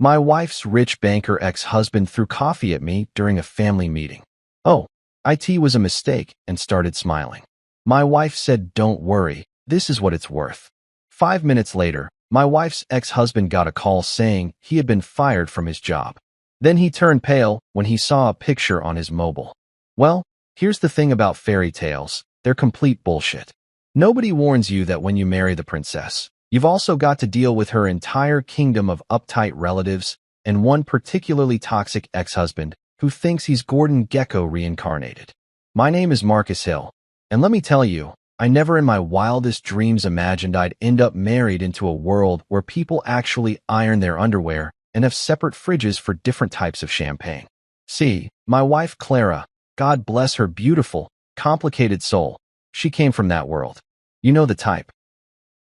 My wife's rich banker ex-husband threw coffee at me during a family meeting. Oh, IT was a mistake, and started smiling. My wife said, "Don't worry, this is what it's worth." 5 minutes later, my wife's ex-husband got a call saying he had been fired from his job. Then he turned pale when he saw a picture on his mobile. Well, here's the thing about fairy tales. They're complete bullshit. Nobody warns you that when you marry the princess, you've also got to deal with her entire kingdom of uptight relatives and one particularly toxic ex-husband who thinks he's Gordon Gekko reincarnated. My name is Marcus Hill, and let me tell you, I never in my wildest dreams imagined I'd end up married into a world where people actually iron their underwear and have separate fridges for different types of champagne. See, my wife Clara, God bless her beautiful, complicated soul, she came from that world. You know the type.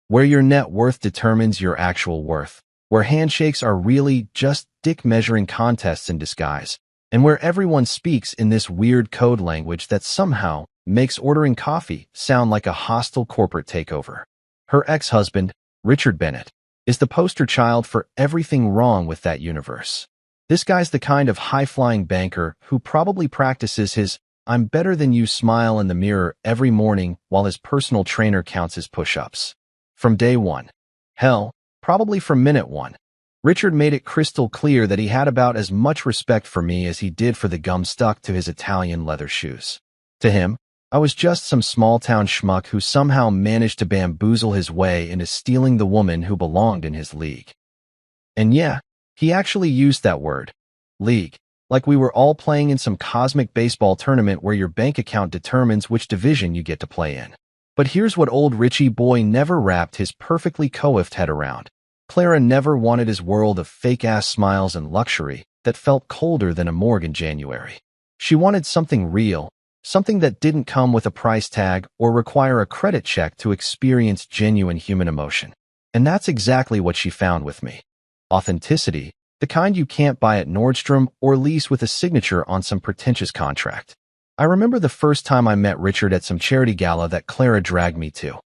Where your net worth determines your actual worth, where handshakes are really just dick-measuring contests in disguise, and where everyone speaks in this weird code language that somehow makes ordering coffee sound like a hostile corporate takeover. Her ex-husband, Richard Bennett, is the poster child for everything wrong with that universe. This guy's the kind of high-flying banker who probably practices his "I'm better than you" smile in the mirror every morning while his personal trainer counts his push-ups. From day one. Hell, probably from minute one. Richard made it crystal clear that he had about as much respect for me as he did for the gum stuck to his Italian leather shoes. To him, I was just some small-town schmuck who somehow managed to bamboozle his way into stealing the woman who belonged in his league. And yeah, he actually used that word, league, like we were all playing in some cosmic baseball tournament where your bank account determines which division you get to play in. But here's what old Richie boy never wrapped his perfectly coiffed head around. Clara never wanted his world of fake-ass smiles and luxury that felt colder than a morgue in January. She wanted something real, something that didn't come with a price tag or require a credit check to experience genuine human emotion. And that's exactly what she found with me. Authenticity, the kind you can't buy at Nordstrom or lease with a signature on some pretentious contract. I remember the first time I met Richard at some charity gala that Clara dragged me to.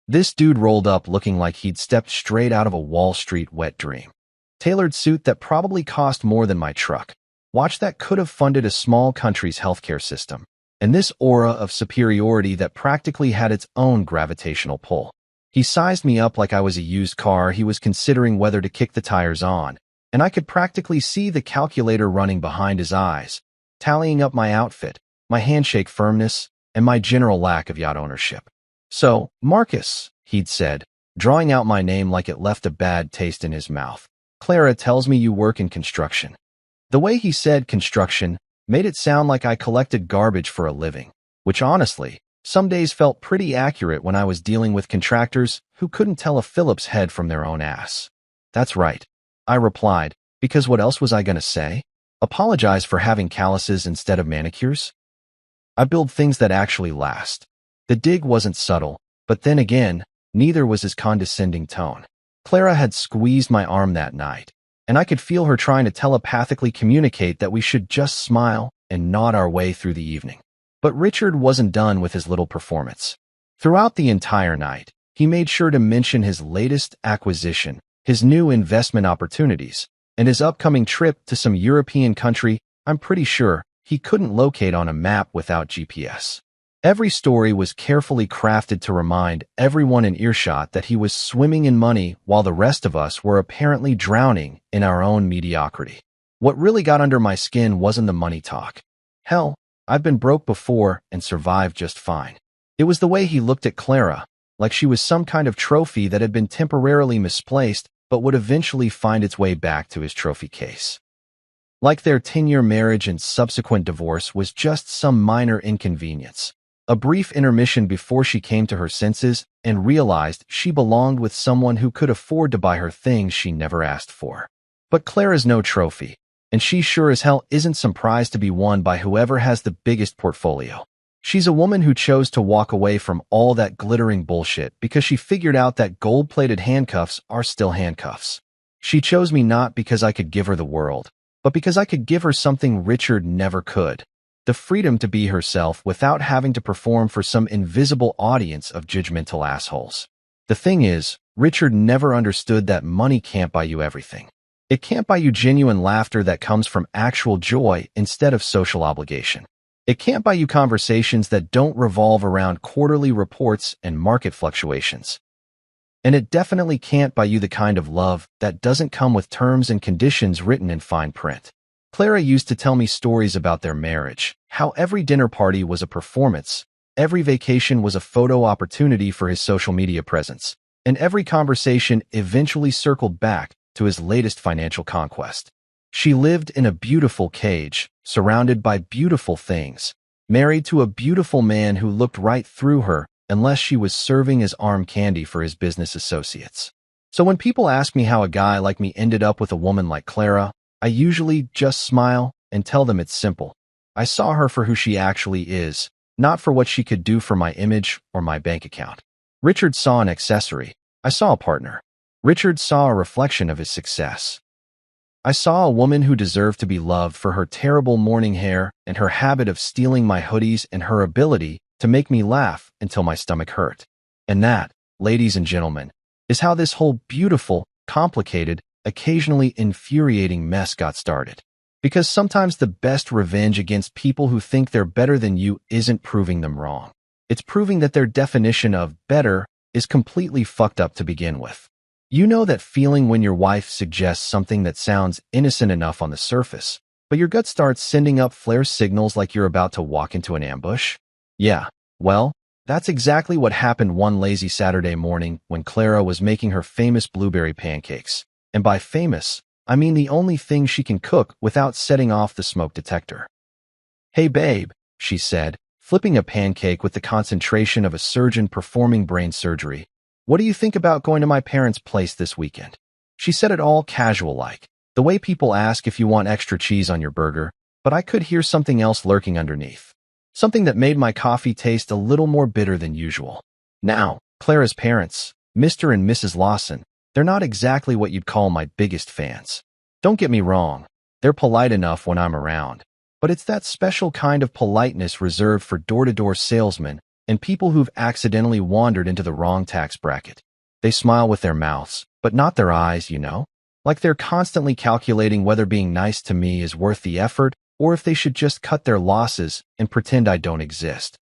This dude rolled up looking like he'd stepped straight out of a Wall Street wet dream. Tailored suit that probably cost more than my truck. Watch that could have funded a small country's healthcare system. And this aura of superiority that practically had its own gravitational pull. He sized me up like I was a used car he was considering whether to kick the tires on, and I could practically see the calculator running behind his eyes, tallying up my outfit, my handshake firmness, and my general lack of yacht ownership. "So, Marcus," he'd said, drawing out my name like it left a bad taste in his mouth. "Clara tells me you work in construction." The way he said construction made it sound like I collected garbage for a living, which honestly, some days felt pretty accurate when I was dealing with contractors who couldn't tell a Phillips head from their own ass. "That's right," I replied, because what else was I gonna say? Apologize for having calluses instead of manicures? I build things that actually last. The dig wasn't subtle, but then again, neither was his condescending tone. Clara had squeezed my arm that night, and I could feel her trying to telepathically communicate that we should just smile and nod our way through the evening. But Richard wasn't done with his little performance. Throughout the entire night, he made sure to mention his latest acquisition, his new investment opportunities, and his upcoming trip to some European country I'm pretty sure he couldn't locate on a map without GPS. Every story was carefully crafted to remind everyone in earshot that he was swimming in money while the rest of us were apparently drowning in our own mediocrity. What really got under my skin wasn't the money talk. Hell, I've been broke before and survived just fine. It was the way he looked at Clara, like she was some kind of trophy that had been temporarily misplaced but would eventually find its way back to his trophy case. Like their 10-year marriage and subsequent divorce was just some minor inconvenience. A brief intermission before she came to her senses and realized she belonged with someone who could afford to buy her things she never asked for. But Clara's no trophy, and she sure as hell isn't some prize to be won by whoever has the biggest portfolio. She's a woman who chose to walk away from all that glittering bullshit because she figured out that gold-plated handcuffs are still handcuffs. She chose me not because I could give her the world, but because I could give her something Richard never could. The freedom to be herself without having to perform for some invisible audience of judgmental assholes. The thing is, Richard never understood that money can't buy you everything. It can't buy you genuine laughter that comes from actual joy instead of social obligation. It can't buy you conversations that don't revolve around quarterly reports and market fluctuations. And it definitely can't buy you the kind of love that doesn't come with terms and conditions written in fine print. Clara used to tell me stories about their marriage, how every dinner party was a performance, every vacation was a photo opportunity for his social media presence, and every conversation eventually circled back to his latest financial conquest. She lived in a beautiful cage, surrounded by beautiful things, married to a beautiful man who looked right through her unless she was serving as arm candy for his business associates. So when people ask me how a guy like me ended up with a woman like Clara, I usually just smile and tell them it's simple. I saw her for who she actually is, not for what she could do for my image or my bank account. Richard saw an accessory. I saw a partner. Richard saw a reflection of his success. I saw a woman who deserved to be loved for her terrible morning hair and her habit of stealing my hoodies and her ability to make me laugh until my stomach hurt. And that, ladies and gentlemen, is how this whole beautiful, complicated, occasionally infuriating mess got started. Because sometimes the best revenge against people who think they're better than you isn't proving them wrong. It's proving that their definition of better is completely fucked up to begin with. You know that feeling when your wife suggests something that sounds innocent enough on the surface, but your gut starts sending up flare signals like you're about to walk into an ambush? Yeah, well, that's exactly what happened one lazy Saturday morning when Clara was making her famous blueberry pancakes. And by famous, I mean the only thing she can cook without setting off the smoke detector. "Hey babe," she said, flipping a pancake with the concentration of a surgeon performing brain surgery. "What do you think about going to my parents' place this weekend?" She said it all casual-like, the way people ask if you want extra cheese on your burger, but I could hear something else lurking underneath. Something that made my coffee taste a little more bitter than usual. Now, Clara's parents, Mr. and Mrs. Lawson, they're not exactly what you'd call my biggest fans. Don't get me wrong, they're polite enough when I'm around, but it's that special kind of politeness reserved for door-to-door salesmen and people who've accidentally wandered into the wrong tax bracket. They smile with their mouths, but not their eyes, you know? Like they're constantly calculating whether being nice to me is worth the effort or if they should just cut their losses and pretend I don't exist.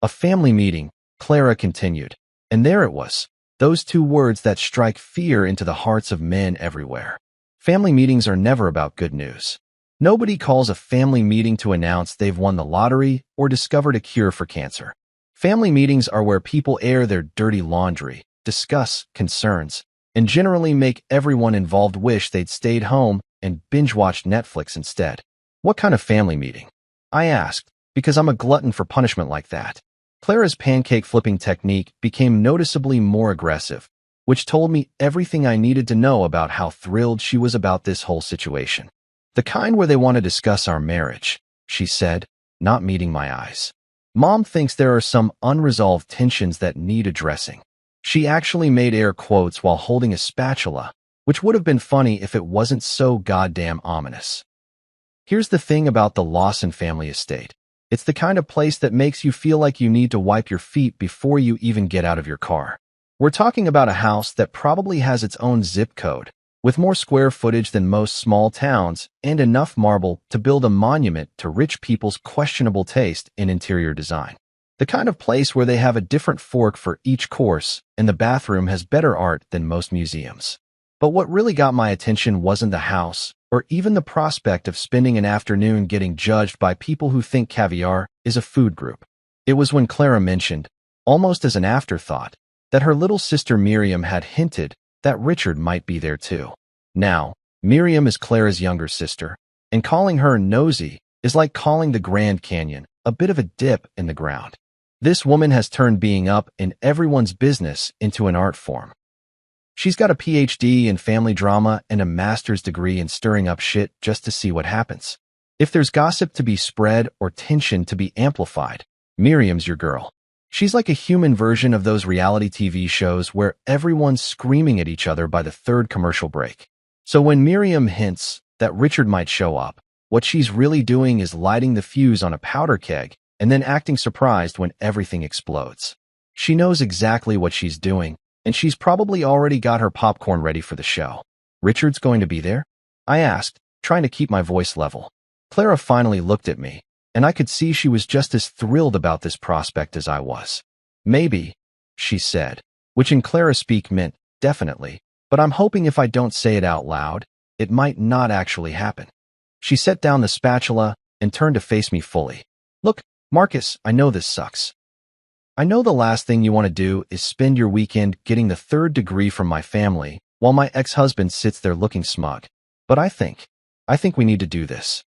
A family meeting, Clara continued, and there it was. Those two words that strike fear into the hearts of men everywhere. Family meetings are never about good news. Nobody calls a family meeting to announce they've won the lottery or discovered a cure for cancer. Family meetings are where people air their dirty laundry, discuss concerns, and generally make everyone involved wish they'd stayed home and binge-watched Netflix instead. What kind of family meeting? I asked, because I'm a glutton for punishment like that. Clara's pancake flipping technique became noticeably more aggressive, which told me everything I needed to know about how thrilled she was about this whole situation. "The kind where they want to discuss our marriage," she said, not meeting my eyes. "Mom thinks there are some unresolved tensions that need addressing." She actually made air quotes while holding a spatula, which would have been funny if it wasn't so goddamn ominous. Here's the thing about the Lawson family estate. It's the kind of place that makes you feel like you need to wipe your feet before you even get out of your car. We're talking about a house that probably has its own zip code, with more square footage than most small towns and enough marble to build a monument to rich people's questionable taste in interior design. The kind of place where they have a different fork for each course and the bathroom has better art than most museums. But what really got my attention wasn't the house, or even the prospect of spending an afternoon getting judged by people who think caviar is a food group. It was when Clara mentioned, almost as an afterthought, that her little sister Miriam had hinted that Richard might be there too. Now, Miriam is Clara's younger sister, and calling her nosy is like calling the Grand Canyon a bit of a dip in the ground. This woman has turned being up in everyone's business into an art form. She's got a PhD in family drama and a master's degree in stirring up shit just to see what happens. If there's gossip to be spread or tension to be amplified, Miriam's your girl. She's like a human version of those reality TV shows where everyone's screaming at each other by the third commercial break. So when Miriam hints that Richard might show up, what she's really doing is lighting the fuse on a powder keg and then acting surprised when everything explodes. She knows exactly what she's doing, and she's probably already got her popcorn ready for the show. Richard's going to be there? I asked, trying to keep my voice level. Clara finally looked at me, and I could see she was just as thrilled about this prospect as I was. Maybe, she said, which in Clara speak meant definitely, but I'm hoping if I don't say it out loud, it might not actually happen. She set down the spatula and turned to face me fully. Look, Marcus, I know this sucks. I know the last thing you want to do is spend your weekend getting the third degree from my family while my ex-husband sits there looking smug. But I think we need to do this.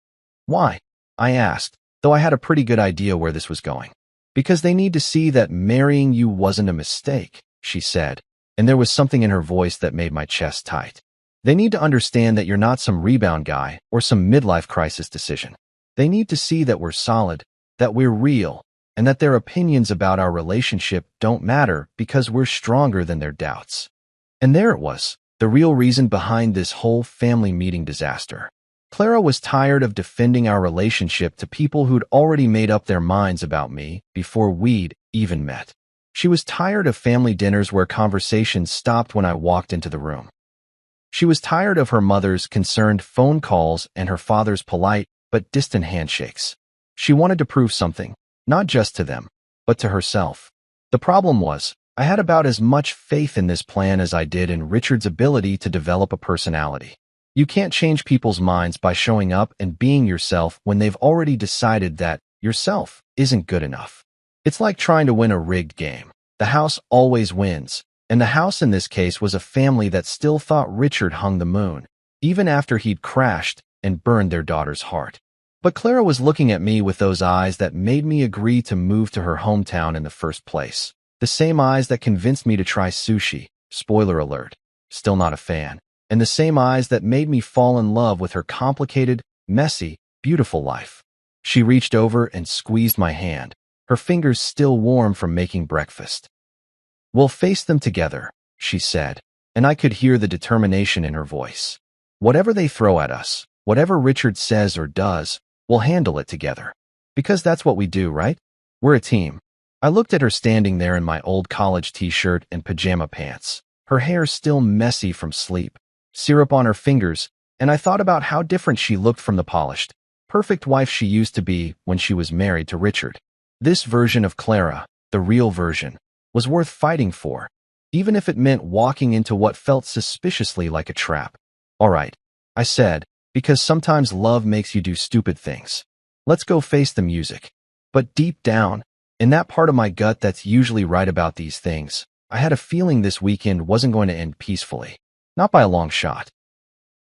Why? I asked, though I had a pretty good idea where this was going. Because they need to see that marrying you wasn't a mistake, she said, and there was something in her voice that made my chest tight. They need to understand that you're not some rebound guy or some midlife crisis decision. They need to see that we're solid, that we're real, and that their opinions about our relationship don't matter because we're stronger than their doubts. And there it was, the real reason behind this whole family meeting disaster. Clara was tired of defending our relationship to people who'd already made up their minds about me before we'd even met. She was tired of family dinners where conversations stopped when I walked into the room. She was tired of her mother's concerned phone calls and her father's polite but distant handshakes. She wanted to prove something, not just to them, but to herself. The problem was, I had about as much faith in this plan as I did in Richard's ability to develop a personality. You can't change people's minds by showing up and being yourself when they've already decided that yourself isn't good enough. It's like trying to win a rigged game. The house always wins, and the house in this case was a family that still thought Richard hung the moon, even after he'd crashed and burned their daughter's heart. But Clara was looking at me with those eyes that made me agree to move to her hometown in the first place. The same eyes that convinced me to try sushi, spoiler alert, still not a fan. And the same eyes that made me fall in love with her complicated, messy, beautiful life. She reached over and squeezed my hand, her fingers still warm from making breakfast. We'll face them together, she said, and I could hear the determination in her voice. Whatever they throw at us, whatever Richard says or does, we'll handle it together. Because that's what we do, right? We're a team. I looked at her standing there in my old college t-shirt and pajama pants, her hair still messy from sleep, syrup on her fingers, and I thought about how different she looked from the polished, perfect wife she used to be when she was married to Richard. This version of Clara, the real version, was worth fighting for, even if it meant walking into what felt suspiciously like a trap. All right, I said, because sometimes love makes you do stupid things. Let's go face the music. But deep down, in that part of my gut that's usually right about these things, I had a feeling this weekend wasn't going to end peacefully. Not by a long shot.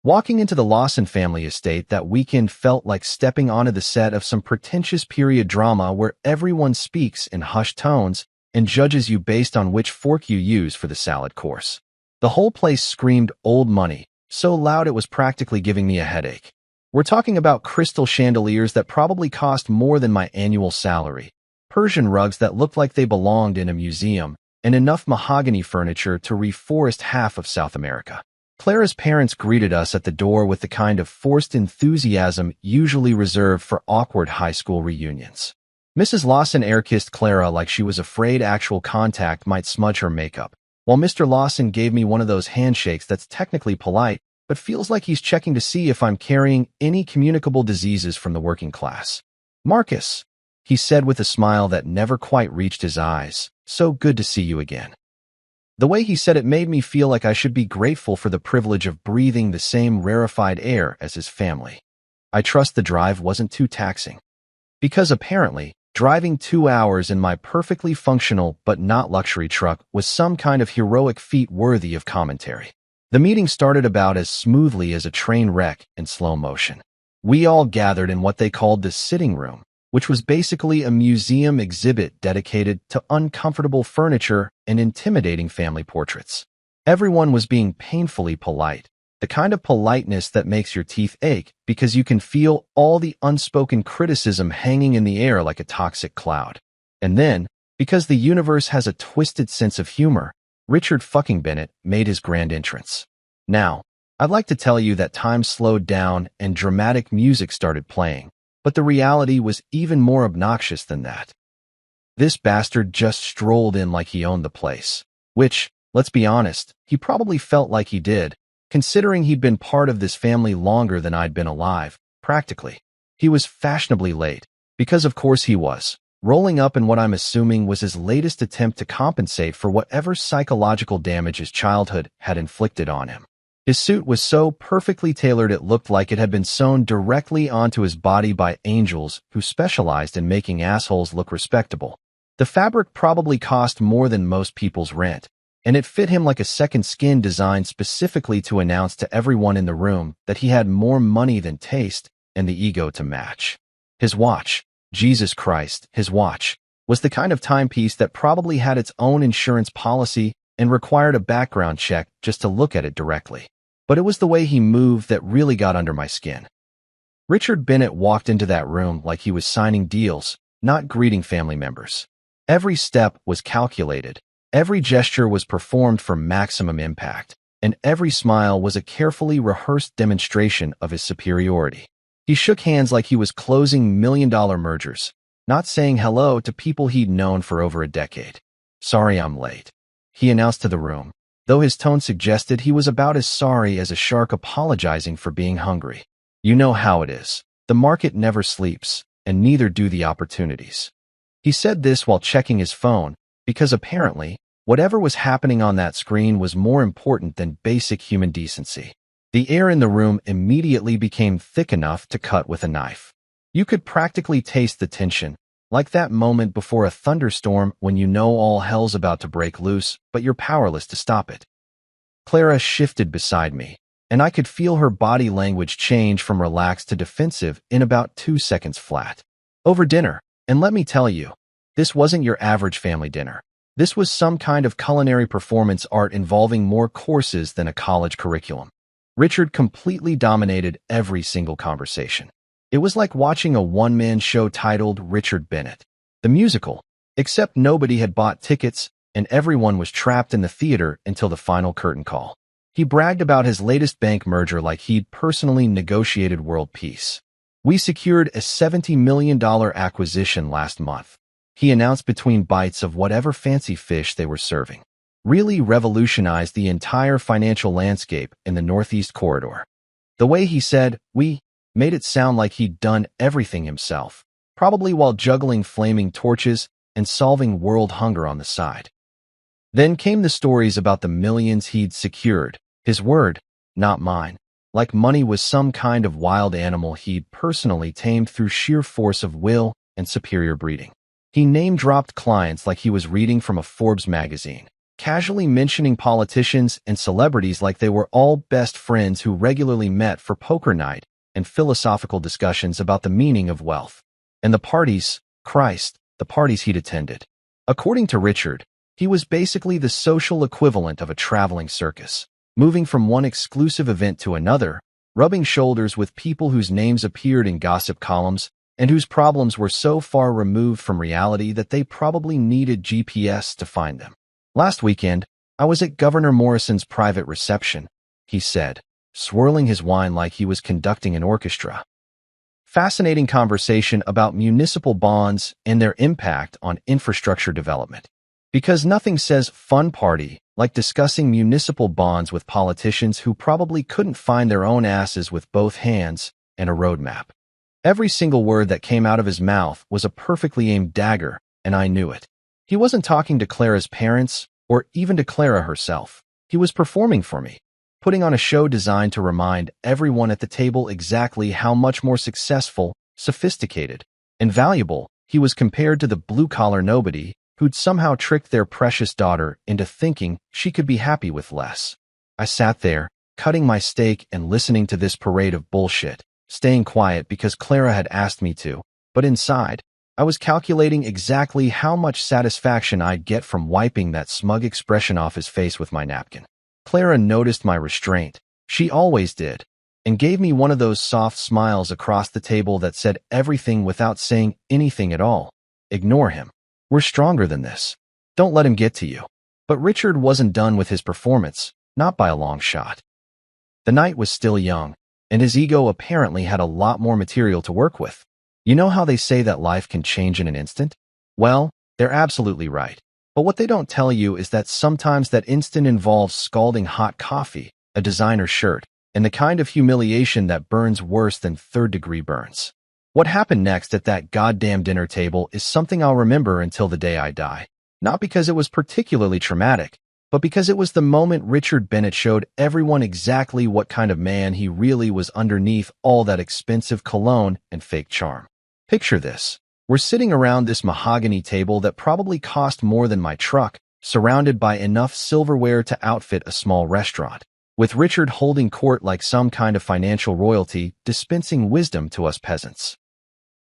Walking into the Lawson family estate that weekend felt like stepping onto the set of some pretentious period drama where everyone speaks in hushed tones and judges you based on which fork you use for the salad course. The whole place screamed old money, so loud it was practically giving me a headache. We're talking about crystal chandeliers that probably cost more than my annual salary, Persian rugs that looked like they belonged in a museum, and enough mahogany furniture to reforest half of South America. Clara's parents greeted us at the door with the kind of forced enthusiasm usually reserved for awkward high school reunions. Mrs. Lawson air-kissed Clara like she was afraid actual contact might smudge her makeup, while Mr. Lawson gave me one of those handshakes that's technically polite, but feels like he's checking to see if I'm carrying any communicable diseases from the working class. Marcus, he said with a smile that never quite reached his eyes. So good to see you again. The way he said it made me feel like I should be grateful for the privilege of breathing the same rarefied air as his family. I trust the drive wasn't too taxing. Because apparently, driving 2 hours in my perfectly functional but not luxury truck was some kind of heroic feat worthy of commentary. The meeting started about as smoothly as a train wreck in slow motion. We all gathered in what they called the sitting room, which was basically a museum exhibit dedicated to uncomfortable furniture and intimidating family portraits. Everyone was being painfully polite, the kind of politeness that makes your teeth ache because you can feel all the unspoken criticism hanging in the air like a toxic cloud. And then, because the universe has a twisted sense of humor, Richard fucking Bennett made his grand entrance. Now, I'd like to tell you that time slowed down and dramatic music started playing. But the reality was even more obnoxious than that. This bastard just strolled in like he owned the place, which, let's be honest, he probably felt like he did, considering he'd been part of this family longer than I'd been alive, practically. He was fashionably late, because of course he was, rolling up in what I'm assuming was his latest attempt to compensate for whatever psychological damage his childhood had inflicted on him. His suit was so perfectly tailored it looked like it had been sewn directly onto his body by angels who specialized in making assholes look respectable. The fabric probably cost more than most people's rent, and it fit him like a second skin designed specifically to announce to everyone in the room that he had more money than taste and the ego to match. His watch, Jesus Christ, his watch, was the kind of timepiece that probably had its own insurance policy and required a background check just to look at it directly. But it was the way he moved that really got under my skin. Richard Bennett walked into that room like he was signing deals, not greeting family members. Every step was calculated, every gesture was performed for maximum impact, and every smile was a carefully rehearsed demonstration of his superiority. He shook hands like he was closing million-dollar mergers, not saying hello to people he'd known for over a decade. "Sorry I'm late," he announced to the room, though his tone suggested he was about as sorry as a shark apologizing for being hungry. "You know how it is. The market never sleeps, and neither do the opportunities." He said this while checking his phone, because apparently, whatever was happening on that screen was more important than basic human decency. The air in the room immediately became thick enough to cut with a knife. You could practically taste the tension, like that moment before a thunderstorm when you know all hell's about to break loose, but you're powerless to stop it. Clara shifted beside me, and I could feel her body language change from relaxed to defensive in about 2 seconds flat. "Over dinner, and let me tell you, this wasn't your average family dinner. This was some kind of culinary performance art involving more courses than a college curriculum." Richard completely dominated every single conversation. It was like watching a one-man show titled Richard Bennett, the musical, except nobody had bought tickets and everyone was trapped in the theater until the final curtain call. He bragged about his latest bank merger like he'd personally negotiated world peace. "We secured a $70 million acquisition last month," he announced between bites of whatever fancy fish they were serving. "Really revolutionized the entire financial landscape in the Northeast Corridor." The way he said, "we," made it sound like he'd done everything himself, probably while juggling flaming torches and solving world hunger on the side. Then came the stories about the millions he'd secured, his word, not mine, like money was some kind of wild animal he'd personally tamed through sheer force of will and superior breeding. He name-dropped clients like he was reading from a Forbes magazine, casually mentioning politicians and celebrities like they were all best friends who regularly met for poker night and philosophical discussions about the meaning of wealth. And the parties, Christ, the parties he'd attended. According to Richard, he was basically the social equivalent of a traveling circus, moving from one exclusive event to another, rubbing shoulders with people whose names appeared in gossip columns and whose problems were so far removed from reality that they probably needed GPS to find them. "Last weekend, I was at Governor Morrison's private reception," he said, swirling his wine like he was conducting an orchestra. Fascinating conversation about municipal bonds and their impact on infrastructure development. Because nothing says fun party like discussing municipal bonds with politicians who probably couldn't find their own asses with both hands and a roadmap. Every single word that came out of his mouth was a perfectly aimed dagger, and I knew it. He wasn't talking to Clara's parents or even to Clara herself. He was performing for me, putting on a show designed to remind everyone at the table exactly how much more successful, sophisticated, and valuable he was compared to the blue-collar nobody who'd somehow tricked their precious daughter into thinking she could be happy with less. I sat there, cutting my steak and listening to this parade of bullshit, staying quiet because Clara had asked me to, but inside, I was calculating exactly how much satisfaction I'd get from wiping that smug expression off his face with my napkin. Clara noticed my restraint. She always did, and gave me one of those soft smiles across the table that said everything without saying anything at all. "Ignore him. We're stronger than this. Don't let him get to you." But Richard wasn't done with his performance, not by a long shot. The night was still young, and his ego apparently had a lot more material to work with. You know how they say that life can change in an instant? Well, they're absolutely right. But what they don't tell you is that sometimes that instant involves scalding hot coffee, a designer shirt, and the kind of humiliation that burns worse than third-degree burns. What happened next at that goddamn dinner table is something I'll remember until the day I die. Not because it was particularly traumatic, but because it was the moment Richard Bennett showed everyone exactly what kind of man he really was underneath all that expensive cologne and fake charm. Picture this. We're sitting around this mahogany table that probably cost more than my truck, surrounded by enough silverware to outfit a small restaurant, with Richard holding court like some kind of financial royalty, dispensing wisdom to us peasants.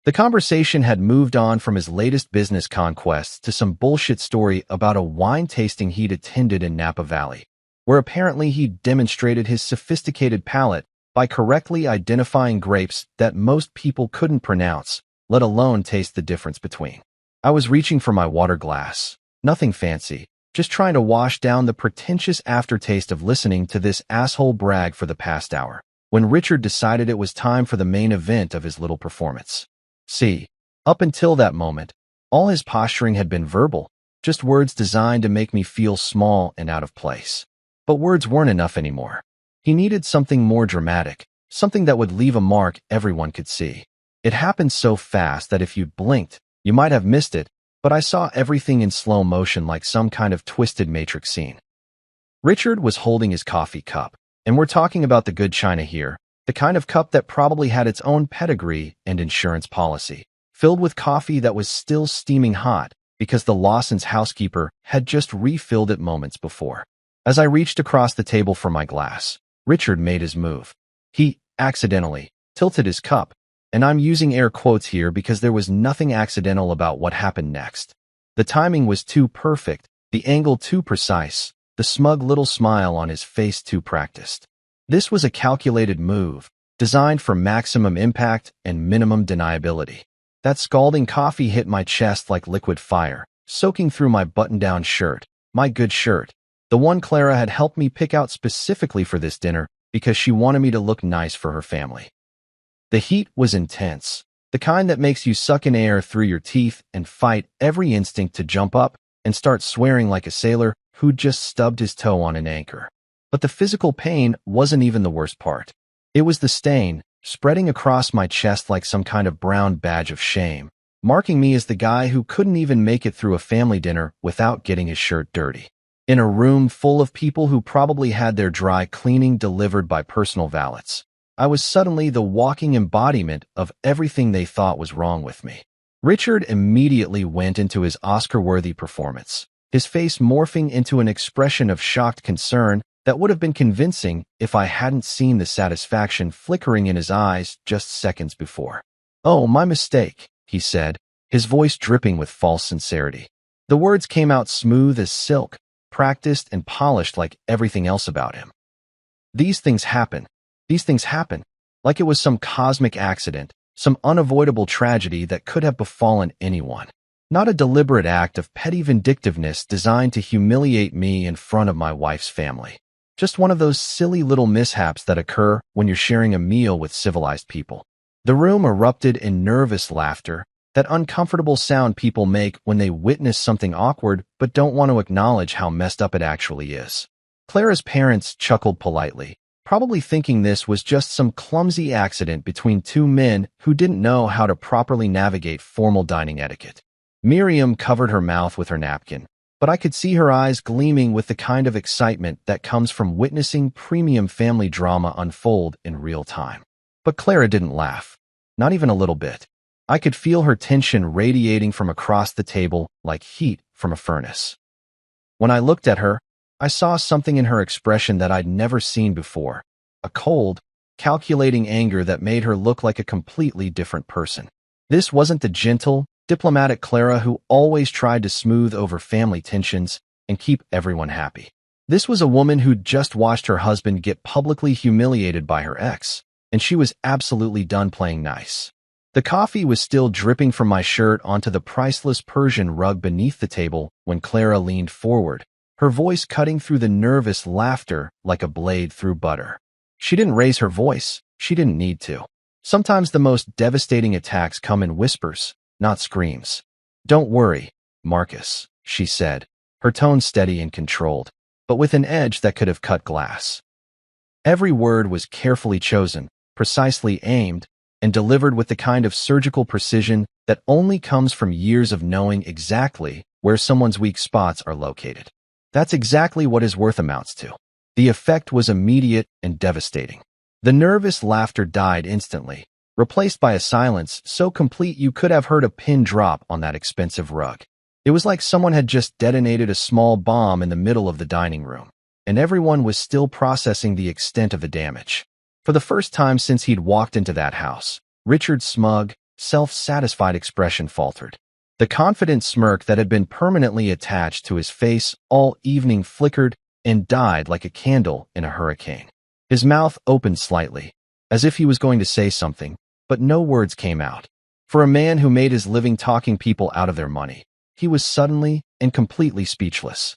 The conversation had moved on from his latest business conquests to some bullshit story about a wine tasting he'd attended in Napa Valley, where apparently he demonstrated his sophisticated palate by correctly identifying grapes that most people couldn't pronounce, let alone taste the difference between. I was reaching for my water glass. Nothing fancy, just trying to wash down the pretentious aftertaste of listening to this asshole brag for the past hour, when Richard decided it was time for the main event of his little performance. See, up until that moment, all his posturing had been verbal, just words designed to make me feel small and out of place. But words weren't enough anymore. He needed something more dramatic, something that would leave a mark everyone could see. It happened so fast that if you blinked, you might have missed it, but I saw everything in slow motion like some kind of twisted Matrix scene. Richard was holding his coffee cup, and we're talking about the good china here, the kind of cup that probably had its own pedigree and insurance policy, filled with coffee that was still steaming hot because the Lawson's housekeeper had just refilled it moments before. As I reached across the table for my glass, Richard made his move. He, accidentally, tilted his cup, and I'm using air quotes here because there was nothing accidental about what happened next. The timing was too perfect, the angle too precise, the smug little smile on his face too practiced. This was a calculated move, designed for maximum impact and minimum deniability. That scalding coffee hit my chest like liquid fire, soaking through my button-down shirt, my good shirt, the one Clara had helped me pick out specifically for this dinner because she wanted me to look nice for her family. The heat was intense, the kind that makes you suck in air through your teeth and fight every instinct to jump up and start swearing like a sailor who'd just stubbed his toe on an anchor. But the physical pain wasn't even the worst part. It was the stain, spreading across my chest like some kind of brown badge of shame, marking me as the guy who couldn't even make it through a family dinner without getting his shirt dirty. In a room full of people who probably had their dry cleaning delivered by personal valets, I was suddenly the walking embodiment of everything they thought was wrong with me. Richard immediately went into his Oscar-worthy performance, his face morphing into an expression of shocked concern that would have been convincing if I hadn't seen the satisfaction flickering in his eyes just seconds before. "Oh, my mistake," he said, his voice dripping with false sincerity. The words came out smooth as silk, practiced and polished like everything else about him. These things happen, like it was some cosmic accident, some unavoidable tragedy that could have befallen anyone. Not a deliberate act of petty vindictiveness designed to humiliate me in front of my wife's family. Just one of those silly little mishaps that occur when you're sharing a meal with civilized people. The room erupted in nervous laughter, that uncomfortable sound people make when they witness something awkward but don't want to acknowledge how messed up it actually is. Clara's parents chuckled politely, probably thinking this was just some clumsy accident between two men who didn't know how to properly navigate formal dining etiquette. Miriam covered her mouth with her napkin, but I could see her eyes gleaming with the kind of excitement that comes from witnessing premium family drama unfold in real time. But Clara didn't laugh. Not even a little bit. I could feel her tension radiating from across the table like heat from a furnace. When I looked at her, I saw something in her expression that I'd never seen before. A cold, calculating anger that made her look like a completely different person. This wasn't the gentle, diplomatic Clara who always tried to smooth over family tensions and keep everyone happy. This was a woman who'd just watched her husband get publicly humiliated by her ex, and she was absolutely done playing nice. The coffee was still dripping from my shirt onto the priceless Persian rug beneath the table when Clara leaned forward, her voice cutting through the nervous laughter like a blade through butter. She didn't raise her voice. She didn't need to. Sometimes the most devastating attacks come in whispers, not screams. "Don't worry, Marcus," she said, her tone steady and controlled, but with an edge that could have cut glass. Every word was carefully chosen, precisely aimed, and delivered with the kind of surgical precision that only comes from years of knowing exactly where someone's weak spots are located. That's exactly what his worth amounts to. The effect was immediate and devastating. The nervous laughter died instantly, replaced by a silence so complete you could have heard a pin drop on that expensive rug. It was like someone had just detonated a small bomb in the middle of the dining room, and everyone was still processing the extent of the damage. For the first time since he'd walked into that house, Richard's smug, self-satisfied expression faltered. The confident smirk that had been permanently attached to his face all evening flickered and died like a candle in a hurricane. His mouth opened slightly, as if he was going to say something, but no words came out. For a man who made his living talking people out of their money, he was suddenly and completely speechless.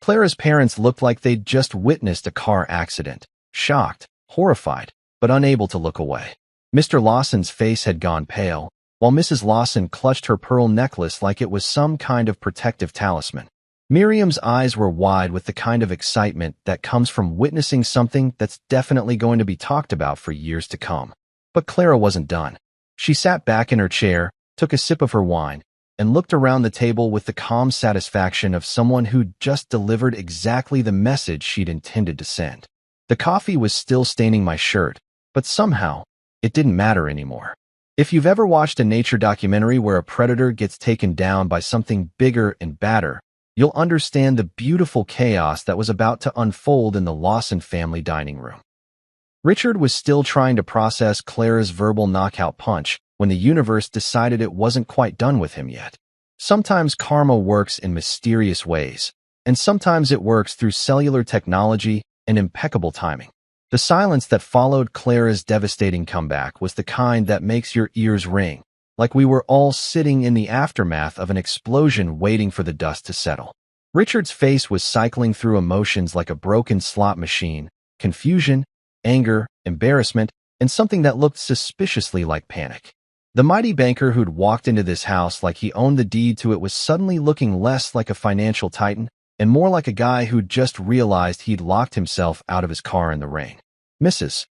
Clara's parents looked like they'd just witnessed a car accident, shocked, horrified, but unable to look away. Mr. Lawson's face had gone pale, while Mrs. Lawson clutched her pearl necklace like it was some kind of protective talisman. Miriam's eyes were wide with the kind of excitement that comes from witnessing something that's definitely going to be talked about for years to come. But Clara wasn't done. She sat back in her chair, took a sip of her wine, and looked around the table with the calm satisfaction of someone who'd just delivered exactly the message she'd intended to send. The coffee was still staining my shirt, but somehow, it didn't matter anymore. If you've ever watched a nature documentary where a predator gets taken down by something bigger and badder, you'll understand the beautiful chaos that was about to unfold in the Lawson family dining room. Richard was still trying to process Clara's verbal knockout punch when the universe decided it wasn't quite done with him yet. Sometimes karma works in mysterious ways, and sometimes it works through cellular technology and impeccable timing. The silence that followed Clara's devastating comeback was the kind that makes your ears ring, like we were all sitting in the aftermath of an explosion waiting for the dust to settle. Richard's face was cycling through emotions like a broken slot machine: confusion, anger, embarrassment, and something that looked suspiciously like panic. The mighty banker who'd walked into this house like he owned the deed to it was suddenly looking less like a financial titan and more like a guy who'd just realized he'd locked himself out of his car in the rain. Mrs.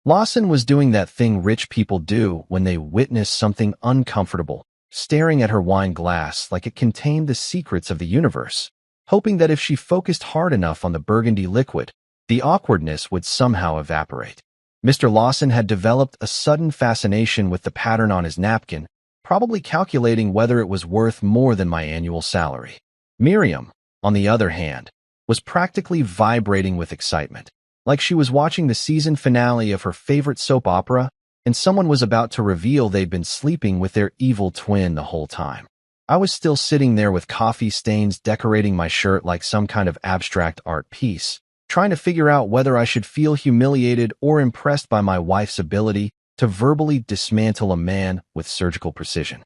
Lawson was doing that thing rich people do when they witness something uncomfortable, staring at her wine glass like it contained the secrets of the universe, hoping that if she focused hard enough on the burgundy liquid, the awkwardness would somehow evaporate. Mr. Lawson had developed a sudden fascination with the pattern on his napkin, probably calculating whether it was worth more than my annual salary. Miriam, on the other hand, was practically vibrating with excitement, like she was watching the season finale of her favorite soap opera and someone was about to reveal they'd been sleeping with their evil twin the whole time. I was still sitting there with coffee stains decorating my shirt like some kind of abstract art piece, trying to figure out whether I should feel humiliated or impressed by my wife's ability to verbally dismantle a man with surgical precision.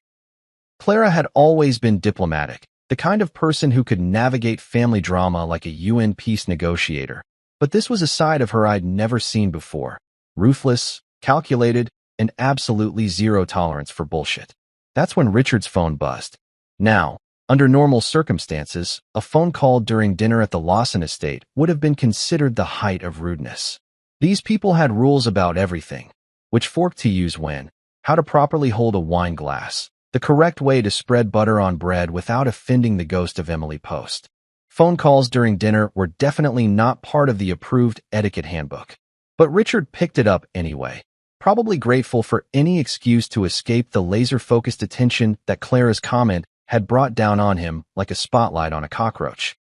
Clara had always been diplomatic, the kind of person who could navigate family drama like a UN peace negotiator, but this was a side of her I'd never seen before: ruthless, calculated, and absolutely zero tolerance for bullshit. That's when Richard's phone buzzed. Now, under normal circumstances, a phone call during dinner at the Lawson estate would have been considered the height of rudeness. These people had rules about everything: which fork to use when, how to properly hold a wine glass, the correct way to spread butter on bread without offending the ghost of Emily Post. Phone calls during dinner were definitely not part of the approved etiquette handbook. But Richard picked it up anyway, probably grateful for any excuse to escape the laser-focused attention that Clara's comment had brought down on him like a spotlight on a cockroach.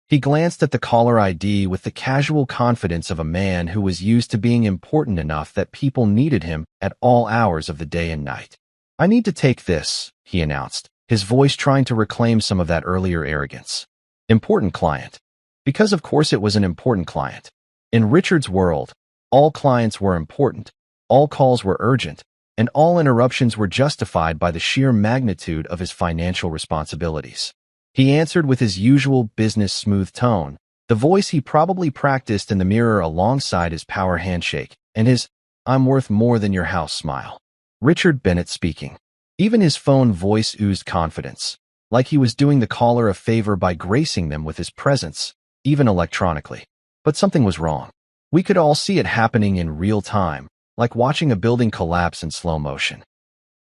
He glanced at the caller ID with the casual confidence of a man who was used to being important enough that people needed him at all hours of the day and night. "I need to take this," he announced, his voice trying to reclaim some of that earlier arrogance. Important client. Because of course it was an important client. In Richard's world, all clients were important, all calls were urgent, and all interruptions were justified by the sheer magnitude of his financial responsibilities. He answered with his usual business smooth tone, the voice he probably practiced in the mirror alongside his power handshake, and his "I'm worth more than your house" smile. Richard Bennett speaking. Even his phone voice oozed confidence, like he was doing the caller a favor by gracing them with his presence, even electronically. But something was wrong. We could all see it happening in real time, like watching a building collapse in slow motion.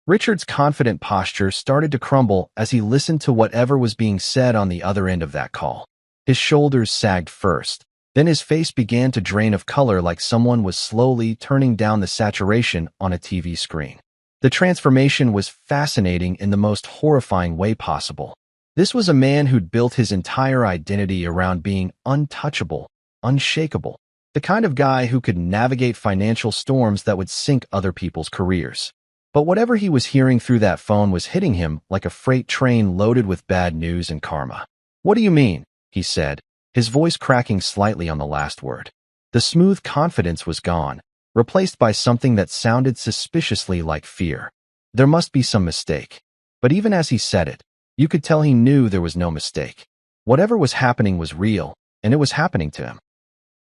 Richard's confident posture started to crumble as he listened to whatever was being said on the other end of that call. His shoulders sagged first, then his face began to drain of color like someone was slowly turning down the saturation on a TV screen. The transformation was fascinating in the most horrifying way possible. This was a man who'd built his entire identity around being untouchable, unshakable, the kind of guy who could navigate financial storms that would sink other people's careers. But whatever he was hearing through that phone was hitting him like a freight train loaded with bad news and karma. "What do you mean?" he said, his voice cracking slightly on the last word. The smooth confidence was gone, replaced by something that sounded suspiciously like fear. There must be some mistake. But even as he said it, you could tell he knew there was no mistake. Whatever was happening was real, and it was happening to him.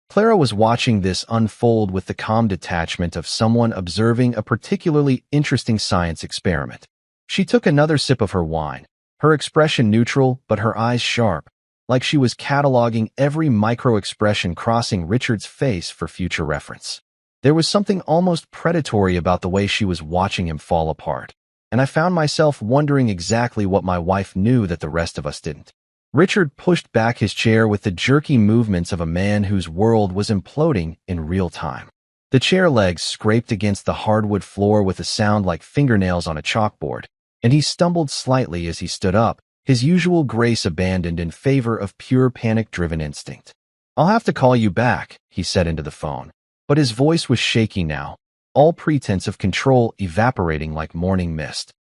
Clara was watching this unfold with the calm detachment of someone observing a particularly interesting science experiment. She took another sip of her wine, her expression neutral but her eyes sharp, like she was cataloging every micro-expression crossing Richard's face for future reference. There was something almost predatory about the way she was watching him fall apart, and I found myself wondering exactly what my wife knew that the rest of us didn't. Richard pushed back his chair with the jerky movements of a man whose world was imploding in real time. The chair legs scraped against the hardwood floor with a sound like fingernails on a chalkboard, and he stumbled slightly as he stood up, his usual grace abandoned in favor of pure panic-driven instinct. "I'll have to call you back," he said into the phone, but his voice was shaky now, all pretense of control evaporating like morning mist.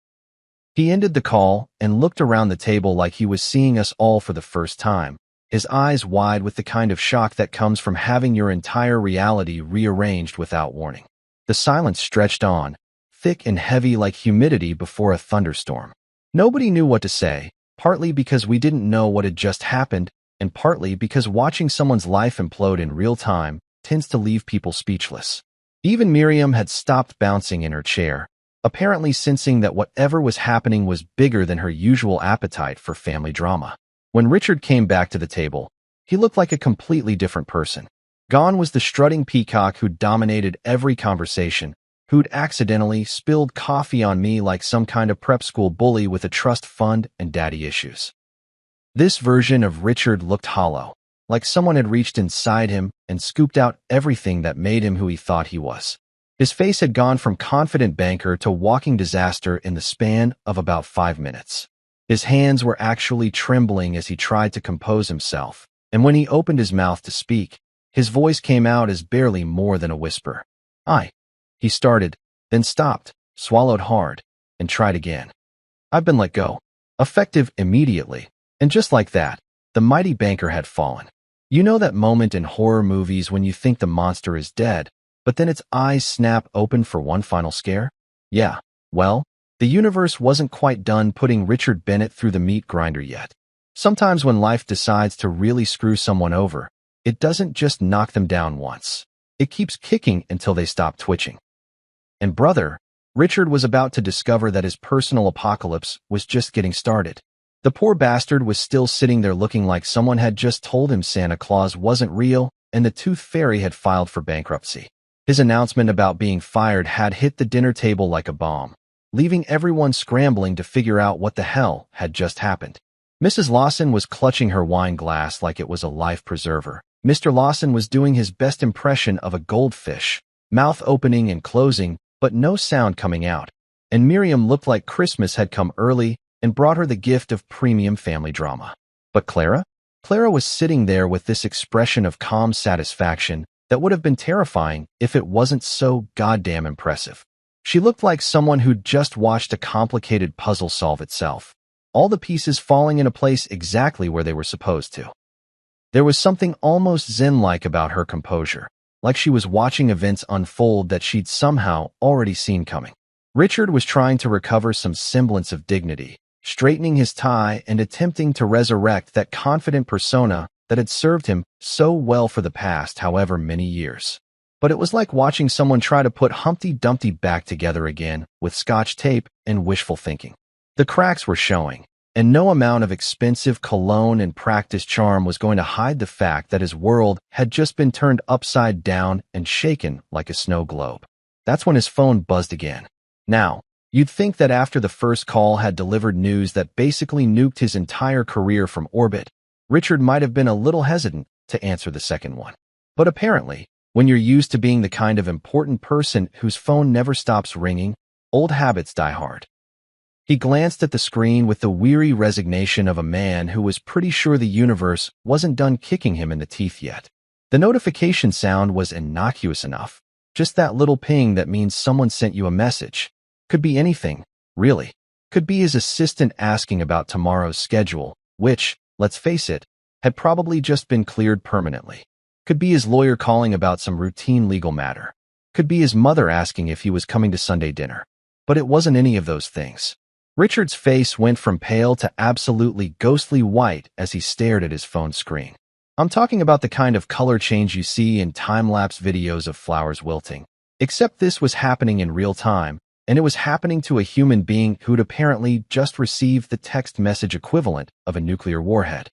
He ended the call and looked around the table like he was seeing us all for the first time, his eyes wide with the kind of shock that comes from having your entire reality rearranged without warning. The silence stretched on, thick and heavy like humidity before a thunderstorm. Nobody knew what to say, partly because we didn't know what had just happened, and partly because watching someone's life implode in real time tends to leave people speechless. Even Miriam had stopped bouncing in her chair, apparently sensing that whatever was happening was bigger than her usual appetite for family drama. When Richard came back to the table, he looked like a completely different person. Gone was the strutting peacock who'd dominated every conversation, who'd accidentally spilled coffee on me like some kind of prep school bully with a trust fund and daddy issues. This version of Richard looked hollow, like someone had reached inside him and scooped out everything that made him who he thought he was. His face had gone from confident banker to walking disaster in the span of about 5 minutes. His hands were actually trembling as he tried to compose himself, and when he opened his mouth to speak, his voice came out as barely more than a whisper. He started, then stopped, swallowed hard, and tried again. "I've been let go." Effective immediately, and just like that, the mighty banker had fallen. You know that moment in horror movies when you think the monster is dead, but then its eyes snap open for one final scare? Yeah, well, the universe wasn't quite done putting Richard Bennett through the meat grinder yet. Sometimes when life decides to really screw someone over, it doesn't just knock them down once. It keeps kicking until they stop twitching. And brother, Richard was about to discover that his personal apocalypse was just getting started. The poor bastard was still sitting there looking like someone had just told him Santa Claus wasn't real and the Tooth Fairy had filed for bankruptcy. His announcement about being fired had hit the dinner table like a bomb, leaving everyone scrambling to figure out what the hell had just happened. Mrs. Lawson was clutching her wine glass like it was a life preserver. Mr. Lawson was doing his best impression of a goldfish, mouth opening and closing, but no sound coming out. And Miriam looked like Christmas had come early and brought her the gift of premium family drama. But Clara? Clara was sitting there with this expression of calm satisfaction that would have been terrifying if it wasn't so goddamn impressive. She looked like someone who'd just watched a complicated puzzle solve itself, all the pieces falling into place exactly where they were supposed to. There was something almost zen-like about her composure, like she was watching events unfold that she'd somehow already seen coming. Richard was trying to recover some semblance of dignity, straightening his tie and attempting to resurrect that confident persona that had served him so well for the past however many years. But it was like watching someone try to put Humpty Dumpty back together again with Scotch tape and wishful thinking. The cracks were showing, And no amount of expensive cologne and practice charm was going to hide the fact that his world had just been turned upside down and shaken like a snow globe. That's when his phone buzzed again. Now, you'd think that after the first call had delivered news that basically nuked his entire career from orbit, Richard might have been a little hesitant to answer the second one. But apparently, when you're used to being the kind of important person whose phone never stops ringing, old habits die hard. He glanced at the screen with the weary resignation of a man who was pretty sure the universe wasn't done kicking him in the teeth yet. The notification sound was innocuous enough. Just that little ping that means someone sent you a message. Could be anything, really. Could be his assistant asking about tomorrow's schedule, which, let's face it, had probably just been cleared permanently. Could be his lawyer calling about some routine legal matter. Could be his mother asking if he was coming to Sunday dinner. But it wasn't any of those things. Richard's face went from pale to absolutely ghostly white as he stared at his phone screen. I'm talking about the kind of color change you see in time-lapse videos of flowers wilting. Except this was happening in real time, and it was happening to a human being who'd apparently just received the text message equivalent of a nuclear warhead.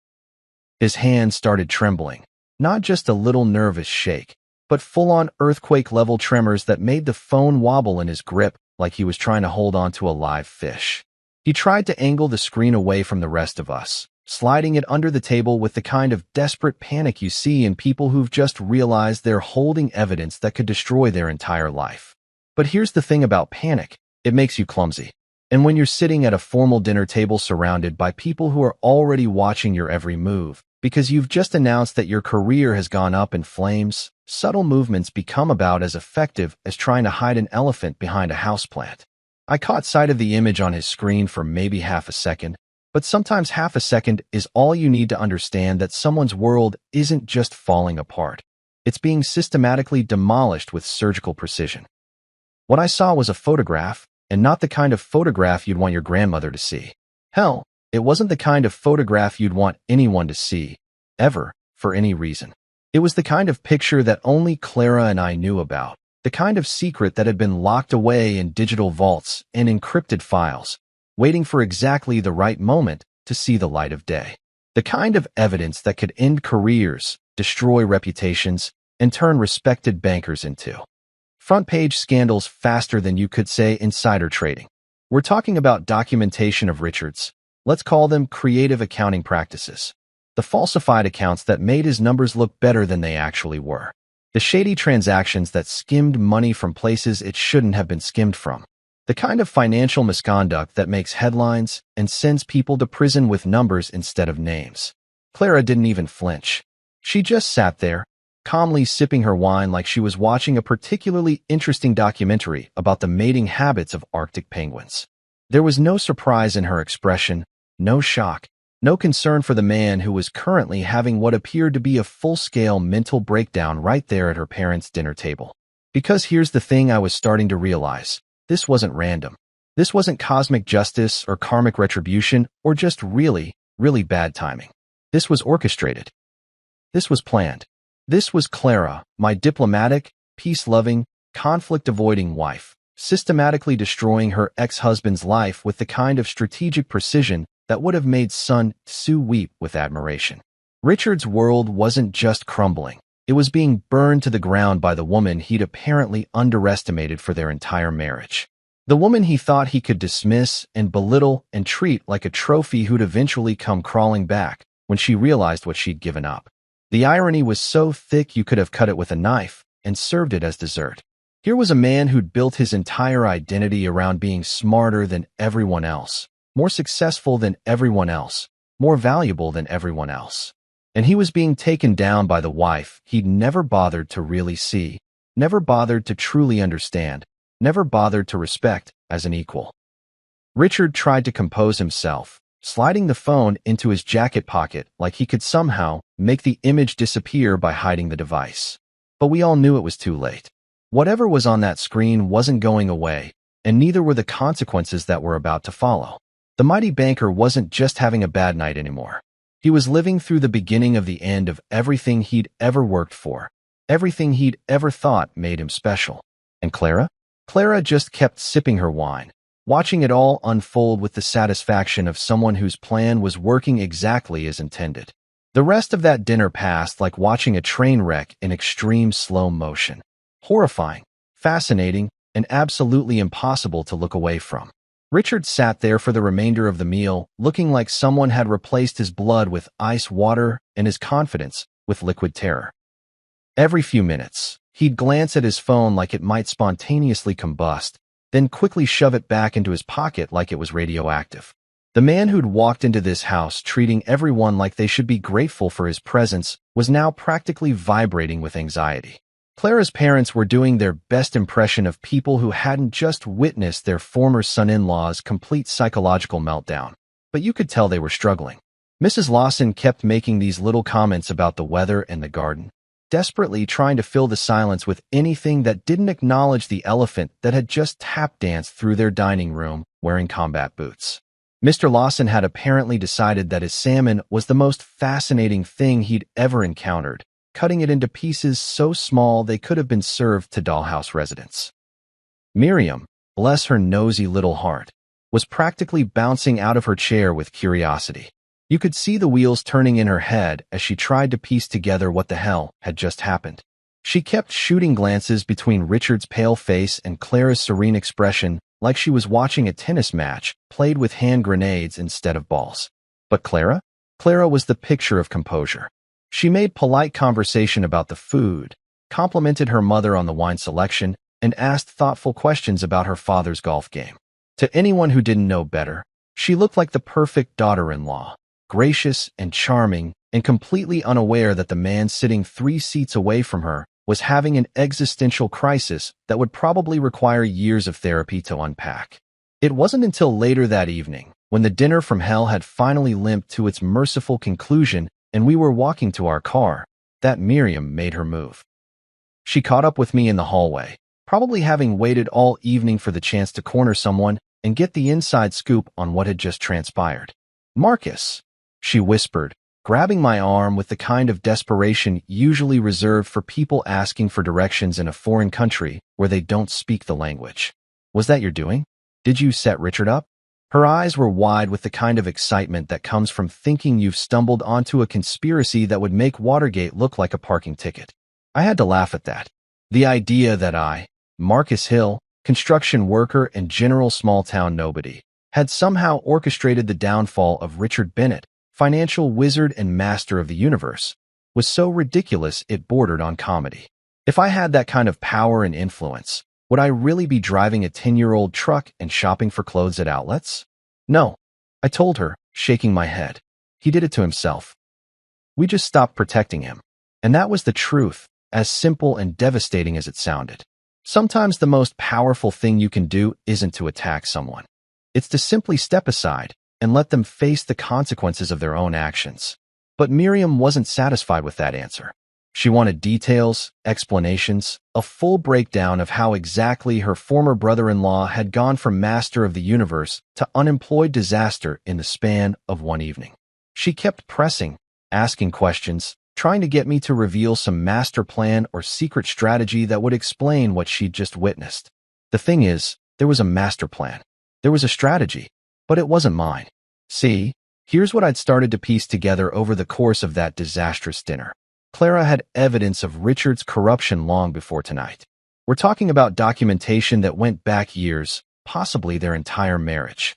His hand started trembling, not just a little nervous shake, but full-on earthquake-level tremors that made the phone wobble in his grip like he was trying to hold onto a live fish. He tried to angle the screen away from the rest of us, sliding it under the table with the kind of desperate panic you see in people who've just realized they're holding evidence that could destroy their entire life. But here's the thing about panic. It makes you clumsy. And when you're sitting at a formal dinner table surrounded by people who are already watching your every move, because you've just announced that your career has gone up in flames, subtle movements become about as effective as trying to hide an elephant behind a houseplant. I caught sight of the image on his screen for maybe half a second, but sometimes half a second is all you need to understand that someone's world isn't just falling apart. It's being systematically demolished with surgical precision. What I saw was a photograph, and not the kind of photograph you'd want your grandmother to see. Hell, it wasn't the kind of photograph you'd want anyone to see, ever, for any reason. It was the kind of picture that only Clara and I knew about. The kind of secret that had been locked away in digital vaults and encrypted files, waiting for exactly the right moment to see the light of day. The kind of evidence that could end careers, destroy reputations, and turn respected bankers into front-page scandals faster than you could say insider trading. We're talking about documentation of Richard's, let's call them creative accounting practices. The falsified accounts that made his numbers look better than they actually were. The shady transactions that skimmed money from places it shouldn't have been skimmed from. The kind of financial misconduct that makes headlines and sends people to prison with numbers instead of names. Clara didn't even flinch. She just sat there, calmly sipping her wine like she was watching a particularly interesting documentary about the mating habits of Arctic penguins. There was no surprise in her expression, no shock. No concern for the man who was currently having what appeared to be a full-scale mental breakdown right there at her parents' dinner table. Because here's the thing I was starting to realize. This wasn't random. This wasn't cosmic justice or karmic retribution or just really, really bad timing. This was orchestrated. This was planned. This was Clara, my diplomatic, peace-loving, conflict-avoiding wife, systematically destroying her ex-husband's life with the kind of strategic precision that would have made Sun Tzu weep with admiration. Richard's world wasn't just crumbling. It was being burned to the ground by the woman he'd apparently underestimated for their entire marriage. The woman he thought he could dismiss and belittle and treat like a trophy who'd eventually come crawling back when she realized what she'd given up. The irony was so thick you could have cut it with a knife and served it as dessert. Here was a man who'd built his entire identity around being smarter than everyone else, more successful than everyone else, more valuable than everyone else. And he was being taken down by the wife he'd never bothered to really see, never bothered to truly understand, never bothered to respect as an equal. Richard tried to compose himself, sliding the phone into his jacket pocket like he could somehow make the image disappear by hiding the device. But we all knew it was too late. Whatever was on that screen wasn't going away, and neither were the consequences that were about to follow. The mighty banker wasn't just having a bad night anymore. He was living through the beginning of the end of everything he'd ever worked for, everything he'd ever thought made him special. And Clara? Clara just kept sipping her wine, watching it all unfold with the satisfaction of someone whose plan was working exactly as intended. The rest of that dinner passed like watching a train wreck in extreme slow motion. Horrifying, fascinating, and absolutely impossible to look away from. Richard sat there for the remainder of the meal, looking like someone had replaced his blood with ice water and his confidence with liquid terror. Every few minutes, he'd glance at his phone like it might spontaneously combust, then quickly shove it back into his pocket like it was radioactive. The man who'd walked into this house treating everyone like they should be grateful for his presence was now practically vibrating with anxiety. Clara's parents were doing their best impression of people who hadn't just witnessed their former son-in-law's complete psychological meltdown, but you could tell they were struggling. Mrs. Lawson kept making these little comments about the weather and the garden, desperately trying to fill the silence with anything that didn't acknowledge the elephant that had just tap-danced through their dining room wearing combat boots. Mr. Lawson had apparently decided that his salmon was the most fascinating thing he'd ever encountered, cutting it into pieces so small they could have been served to dollhouse residents. Miriam, bless her nosy little heart, was practically bouncing out of her chair with curiosity. You could see the wheels turning in her head as she tried to piece together what the hell had just happened. She kept shooting glances between Richard's pale face and Clara's serene expression like she was watching a tennis match played with hand grenades instead of balls. But Clara? Clara was the picture of composure. She made polite conversation about the food, complimented her mother on the wine selection, and asked thoughtful questions about her father's golf game. To anyone who didn't know better, she looked like the perfect daughter-in-law, gracious and charming, and completely unaware that the man sitting 3 seats away from her was having an existential crisis that would probably require years of therapy to unpack. It wasn't until later that evening, when the dinner from hell had finally limped to its merciful conclusion and we were walking to our car, that Miriam made her move. She caught up with me in the hallway, probably having waited all evening for the chance to corner someone and get the inside scoop on what had just transpired. "Marcus," she whispered, grabbing my arm with the kind of desperation usually reserved for people asking for directions in a foreign country where they don't speak the language. "Was that your doing? Did you set Richard up?" Her eyes were wide with the kind of excitement that comes from thinking you've stumbled onto a conspiracy that would make Watergate look like a parking ticket. I had to laugh at that. The idea that I, Marcus Hill, construction worker and general small-town nobody, had somehow orchestrated the downfall of Richard Bennett, financial wizard and master of the universe, was so ridiculous it bordered on comedy. If I had that kind of power and influence, would I really be driving a 10-year-old truck and shopping for clothes at outlets? No, I told her, shaking my head. He did it to himself. We just stopped protecting him. And that was the truth, as simple and devastating as it sounded. Sometimes the most powerful thing you can do isn't to attack someone. It's to simply step aside and let them face the consequences of their own actions. But Miriam wasn't satisfied with that answer. She wanted details, explanations, a full breakdown of how exactly her former brother-in-law had gone from master of the universe to unemployed disaster in the span of one evening. She kept pressing, asking questions, trying to get me to reveal some master plan or secret strategy that would explain what she'd just witnessed. The thing is, there was a master plan. There was a strategy, but it wasn't mine. See, here's what I'd started to piece together over the course of that disastrous dinner. Clara had evidence of Richard's corruption long before tonight. We're talking about documentation that went back years, possibly their entire marriage.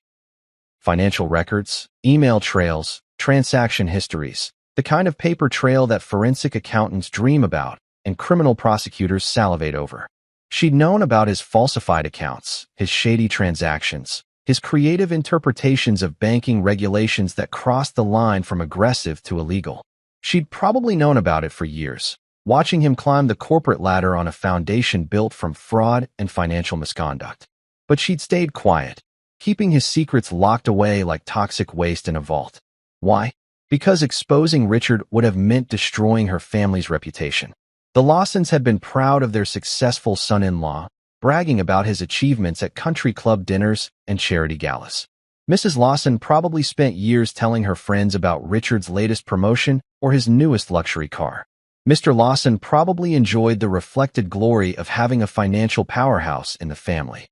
Financial records, email trails, transaction histories, the kind of paper trail that forensic accountants dream about and criminal prosecutors salivate over. She'd known about his falsified accounts, his shady transactions, his creative interpretations of banking regulations that crossed the line from aggressive to illegal. She'd probably known about it for years, watching him climb the corporate ladder on a foundation built from fraud and financial misconduct. But she'd stayed quiet, keeping his secrets locked away like toxic waste in a vault. Why? Because exposing Richard would have meant destroying her family's reputation. The Lawsons had been proud of their successful son-in-law, bragging about his achievements at country club dinners and charity galas. Mrs. Lawson probably spent years telling her friends about Richard's latest promotion or his newest luxury car. Mr. Lawson probably enjoyed the reflected glory of having a financial powerhouse in the family.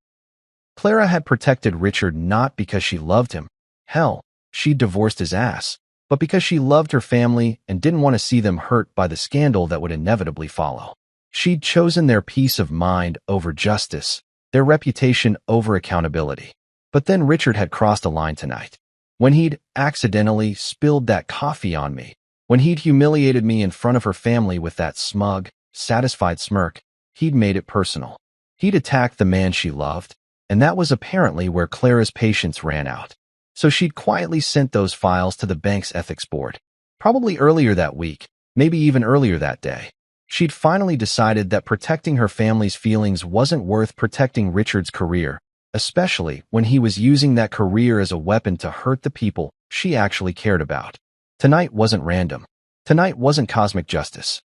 Clara had protected Richard not because she loved him. Hell, she'd divorced his ass, but because she loved her family and didn't want to see them hurt by the scandal that would inevitably follow. She'd chosen their peace of mind over justice, their reputation over accountability. But then Richard had crossed a line tonight. When he'd accidentally spilled that coffee on me, when he'd humiliated me in front of her family with that smug, satisfied smirk, he'd made it personal. He'd attacked the man she loved, and that was apparently where Clara's patience ran out. So she'd quietly sent those files to the bank's ethics board. Probably earlier that week, maybe even earlier that day. She'd finally decided that protecting her family's feelings wasn't worth protecting Richard's career, especially when he was using that career as a weapon to hurt the people she actually cared about. Tonight wasn't random. Tonight wasn't cosmic justice.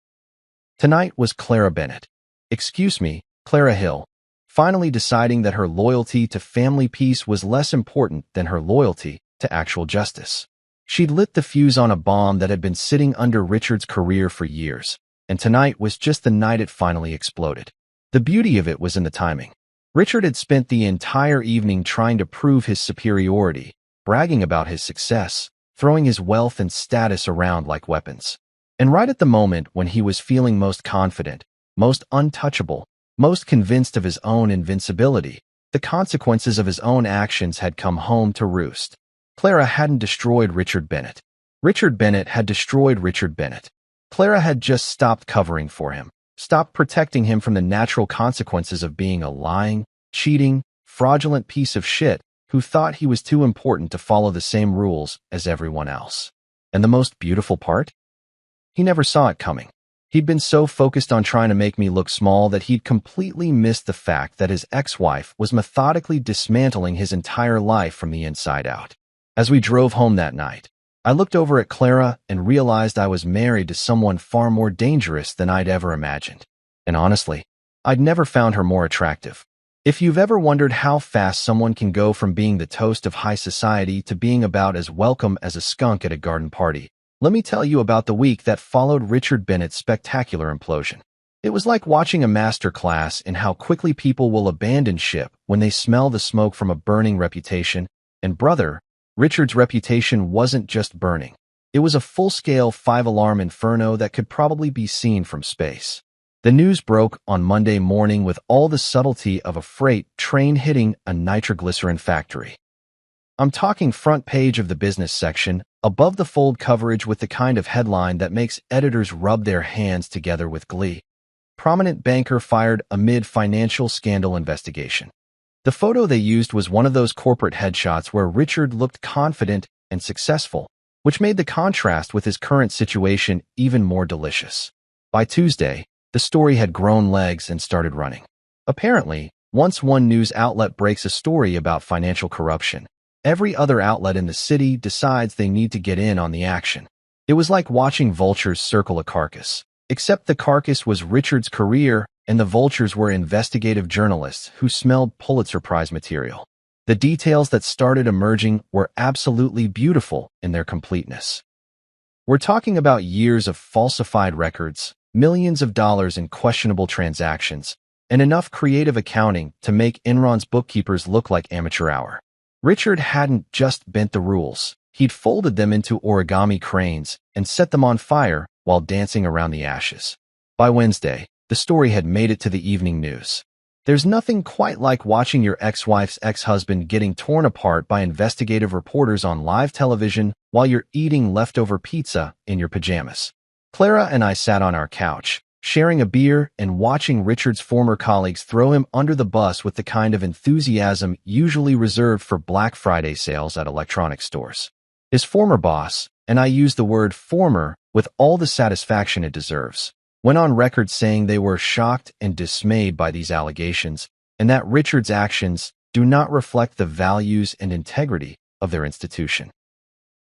Tonight was Clara Bennett. Excuse me, Clara Hill. Finally deciding that her loyalty to family peace was less important than her loyalty to actual justice. She'd lit the fuse on a bomb that had been sitting under Richard's career for years, and tonight was just the night it finally exploded. The beauty of it was in the timing. Richard had spent the entire evening trying to prove his superiority, bragging about his success, throwing his wealth and status around like weapons. And right at the moment when he was feeling most confident, most untouchable, most convinced of his own invincibility, the consequences of his own actions had come home to roost. Clara hadn't destroyed Richard Bennett. Richard Bennett had destroyed Richard Bennett. Clara had just stopped covering for him, stopped protecting him from the natural consequences of being a lying, cheating, fraudulent piece of shit who thought he was too important to follow the same rules as everyone else. And the most beautiful part? He never saw it coming. He'd been so focused on trying to make me look small that he'd completely missed the fact that his ex-wife was methodically dismantling his entire life from the inside out. As we drove home that night, I looked over at Clara and realized I was married to someone far more dangerous than I'd ever imagined. And honestly, I'd never found her more attractive. If you've ever wondered how fast someone can go from being the toast of high society to being about as welcome as a skunk at a garden party, let me tell you about the week that followed Richard Bennett's spectacular implosion. It was like watching a master class in how quickly people will abandon ship when they smell the smoke from a burning reputation. And brother, Richard's reputation wasn't just burning. It was a full-scale 5-alarm inferno that could probably be seen from space. The news broke on Monday morning with all the subtlety of a freight train hitting a nitroglycerin factory. I'm talking front page of the business section, above the fold coverage with the kind of headline that makes editors rub their hands together with glee. Prominent banker fired amid financial scandal investigation. The photo they used was one of those corporate headshots where Richard looked confident and successful, which made the contrast with his current situation even more delicious. By Tuesday, the story had grown legs and started running. Apparently, once one news outlet breaks a story about financial corruption, every other outlet in the city decides they need to get in on the action. It was like watching vultures circle a carcass, except the carcass was Richard's career and the vultures were investigative journalists who smelled Pulitzer Prize material. The details that started emerging were absolutely beautiful in their completeness. We're talking about years of falsified records, millions of dollars in questionable transactions, and enough creative accounting to make Enron's bookkeepers look like amateur hour. Richard hadn't just bent the rules. He'd folded them into origami cranes and set them on fire while dancing around the ashes. By Wednesday, the story had made it to the evening news. There's nothing quite like watching your ex-wife's ex-husband getting torn apart by investigative reporters on live television while you're eating leftover pizza in your pajamas. Clara and I sat on our couch, sharing a beer and watching Richard's former colleagues throw him under the bus with the kind of enthusiasm usually reserved for Black Friday sales at electronics stores. His former boss, and I use the word former with all the satisfaction it deserves, went on record saying they were shocked and dismayed by these allegations and that Richard's actions do not reflect the values and integrity of their institution.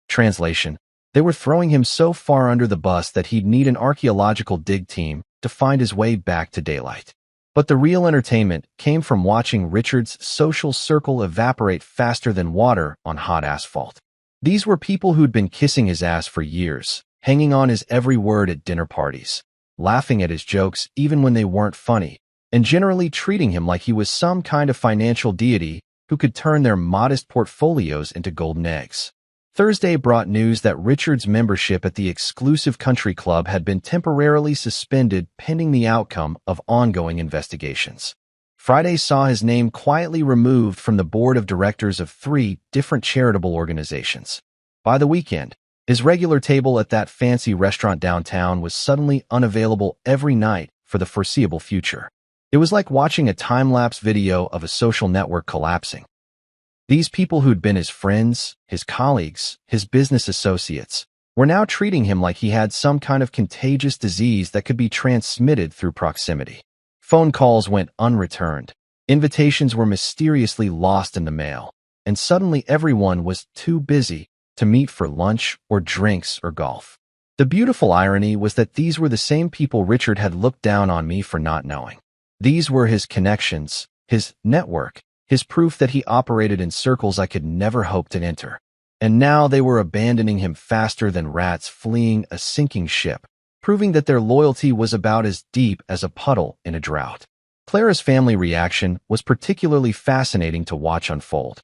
Translation: they were throwing him so far under the bus that he'd need an archaeological dig team to find his way back to daylight. But the real entertainment came from watching Richard's social circle evaporate faster than water on hot asphalt. These were people who'd been kissing his ass for years, hanging on his every word at dinner parties, laughing at his jokes even when they weren't funny, and generally treating him like he was some kind of financial deity who could turn their modest portfolios into golden eggs. Thursday brought news that Richard's membership at the exclusive country club had been temporarily suspended pending the outcome of ongoing investigations. Friday saw his name quietly removed from the board of directors of 3 different charitable organizations. By the weekend, his regular table at that fancy restaurant downtown was suddenly unavailable every night for the foreseeable future. It was like watching a time-lapse video of a social network collapsing. These people who'd been his friends, his colleagues, his business associates, were now treating him like he had some kind of contagious disease that could be transmitted through proximity. Phone calls went unreturned. Invitations were mysteriously lost in the mail, and suddenly everyone was too busy to meet for lunch or drinks or golf. The beautiful irony was that these were the same people Richard had looked down on me for not knowing. These were his connections, his network, his proof that he operated in circles I could never hope to enter. And now they were abandoning him faster than rats fleeing a sinking ship, proving that their loyalty was about as deep as a puddle in a drought. Clara's family reaction was particularly fascinating to watch unfold.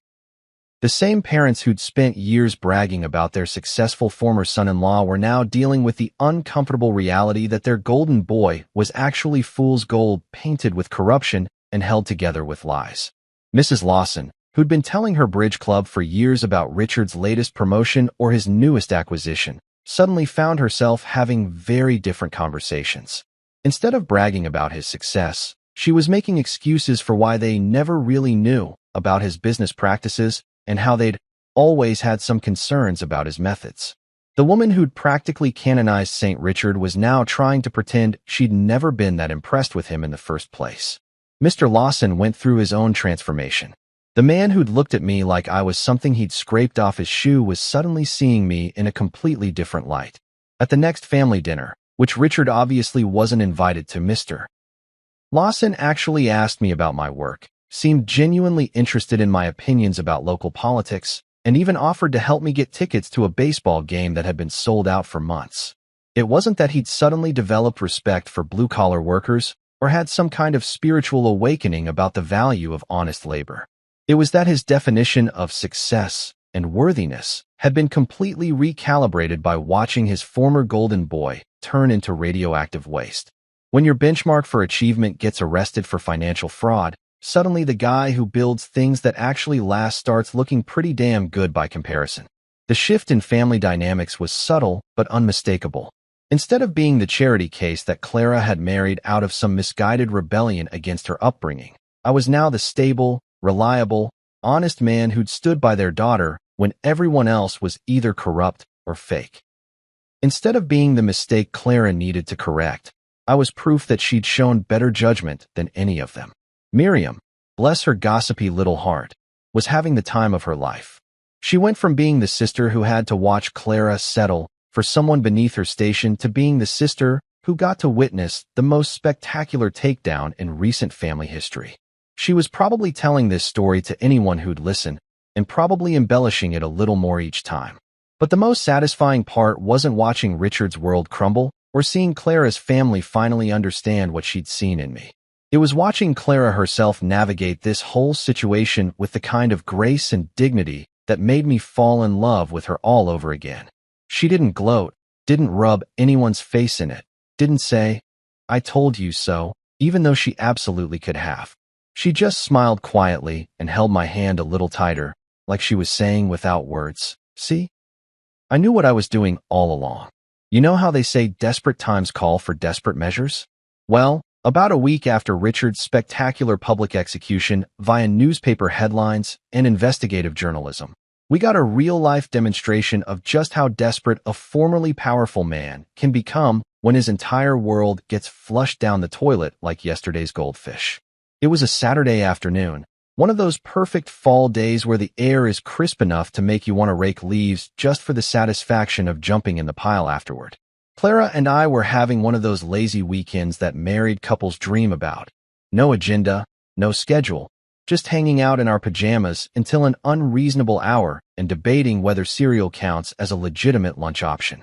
The same parents who'd spent years bragging about their successful former son-in-law were now dealing with the uncomfortable reality that their golden boy was actually fool's gold painted with corruption and held together with lies. Mrs. Lawson, who'd been telling her bridge club for years about Richard's latest promotion or his newest acquisition, suddenly found herself having very different conversations. Instead of bragging about his success, she was making excuses for why they never really knew about his business practices and how they'd always had some concerns about his methods. The woman who'd practically canonized St. Richard was now trying to pretend she'd never been that impressed with him in the first place. Mr. Lawson went through his own transformation. The man who'd looked at me like I was something he'd scraped off his shoe was suddenly seeing me in a completely different light. At the next family dinner, which Richard obviously wasn't invited to, Mr. Lawson actually asked me about my work, seemed genuinely interested in my opinions about local politics, and even offered to help me get tickets to a baseball game that had been sold out for months. It wasn't that he'd suddenly developed respect for blue-collar workers or had some kind of spiritual awakening about the value of honest labor. It was that his definition of success and worthiness had been completely recalibrated by watching his former golden boy turn into radioactive waste. When your benchmark for achievement gets arrested for financial fraud, suddenly the guy who builds things that actually last starts looking pretty damn good by comparison. The shift in family dynamics was subtle but unmistakable. Instead of being the charity case that Clara had married out of some misguided rebellion against her upbringing, I was now the stable, reliable, honest man who'd stood by their daughter when everyone else was either corrupt or fake. Instead of being the mistake Clara needed to correct, I was proof that she'd shown better judgment than any of them. Miriam, bless her gossipy little heart, was having the time of her life. She went from being the sister who had to watch Clara settle for someone beneath her station to being the sister who got to witness the most spectacular takedown in recent family history. She was probably telling this story to anyone who'd listen, and probably embellishing it a little more each time. But the most satisfying part wasn't watching Richard's world crumble or seeing Clara's family finally understand what she'd seen in me. It was watching Clara herself navigate this whole situation with the kind of grace and dignity that made me fall in love with her all over again. She didn't gloat, didn't rub anyone's face in it, didn't say, "I told you so," even though she absolutely could have. She just smiled quietly and held my hand a little tighter, like she was saying without words, "See? I knew what I was doing all along." You know how they say desperate times call for desperate measures? Well, about a week after Richard's spectacular public execution via newspaper headlines and investigative journalism, we got a real-life demonstration of just how desperate a formerly powerful man can become when his entire world gets flushed down the toilet like yesterday's goldfish. It was a Saturday afternoon, one of those perfect fall days where the air is crisp enough to make you want to rake leaves just for the satisfaction of jumping in the pile afterward. Clara and I were having one of those lazy weekends that married couples dream about. No agenda, no schedule, just hanging out in our pajamas until an unreasonable hour and debating whether cereal counts as a legitimate lunch option.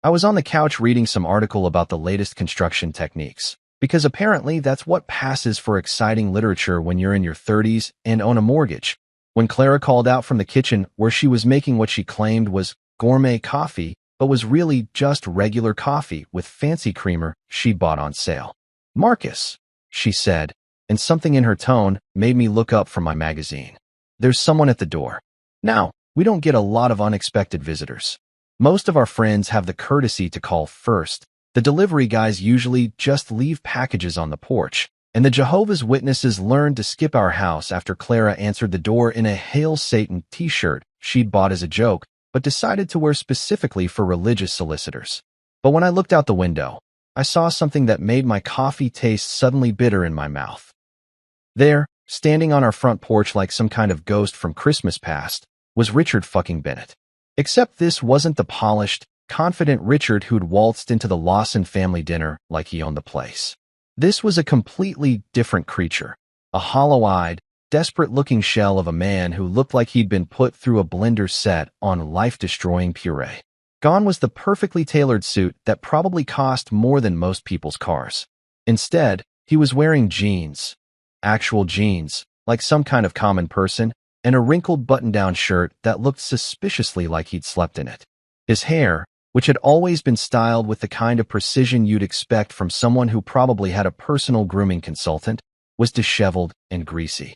I was on the couch reading some article about the latest construction techniques, because apparently that's what passes for exciting literature when you're in your 30s and own a mortgage. When Clara called out from the kitchen where she was making what she claimed was gourmet coffee, but was really just regular coffee with fancy creamer she'd bought on sale. "Marcus," she said, and something in her tone made me look up from my magazine. "There's someone at the door." Now, we don't get a lot of unexpected visitors. Most of our friends have the courtesy to call first. The delivery guys usually just leave packages on the porch, and the Jehovah's Witnesses learned to skip our house after Clara answered the door in a Hail Satan t-shirt she'd bought as a joke, but decided to wear specifically for religious solicitors. But when I looked out the window, I saw something that made my coffee taste suddenly bitter in my mouth. There, standing on our front porch like some kind of ghost from Christmas past, was Richard fucking Bennett. Except this wasn't the polished, confident Richard who'd waltzed into the Lawson family dinner like he owned the place. This was a completely different creature, a hollow-eyed, desperate-looking shell of a man who looked like he'd been put through a blender set on life-destroying puree. Gone was the perfectly tailored suit that probably cost more than most people's cars. Instead, he was wearing jeans. Actual jeans, like some kind of common person, and a wrinkled button-down shirt that looked suspiciously like he'd slept in it. His hair, which had always been styled with the kind of precision you'd expect from someone who probably had a personal grooming consultant, was disheveled and greasy.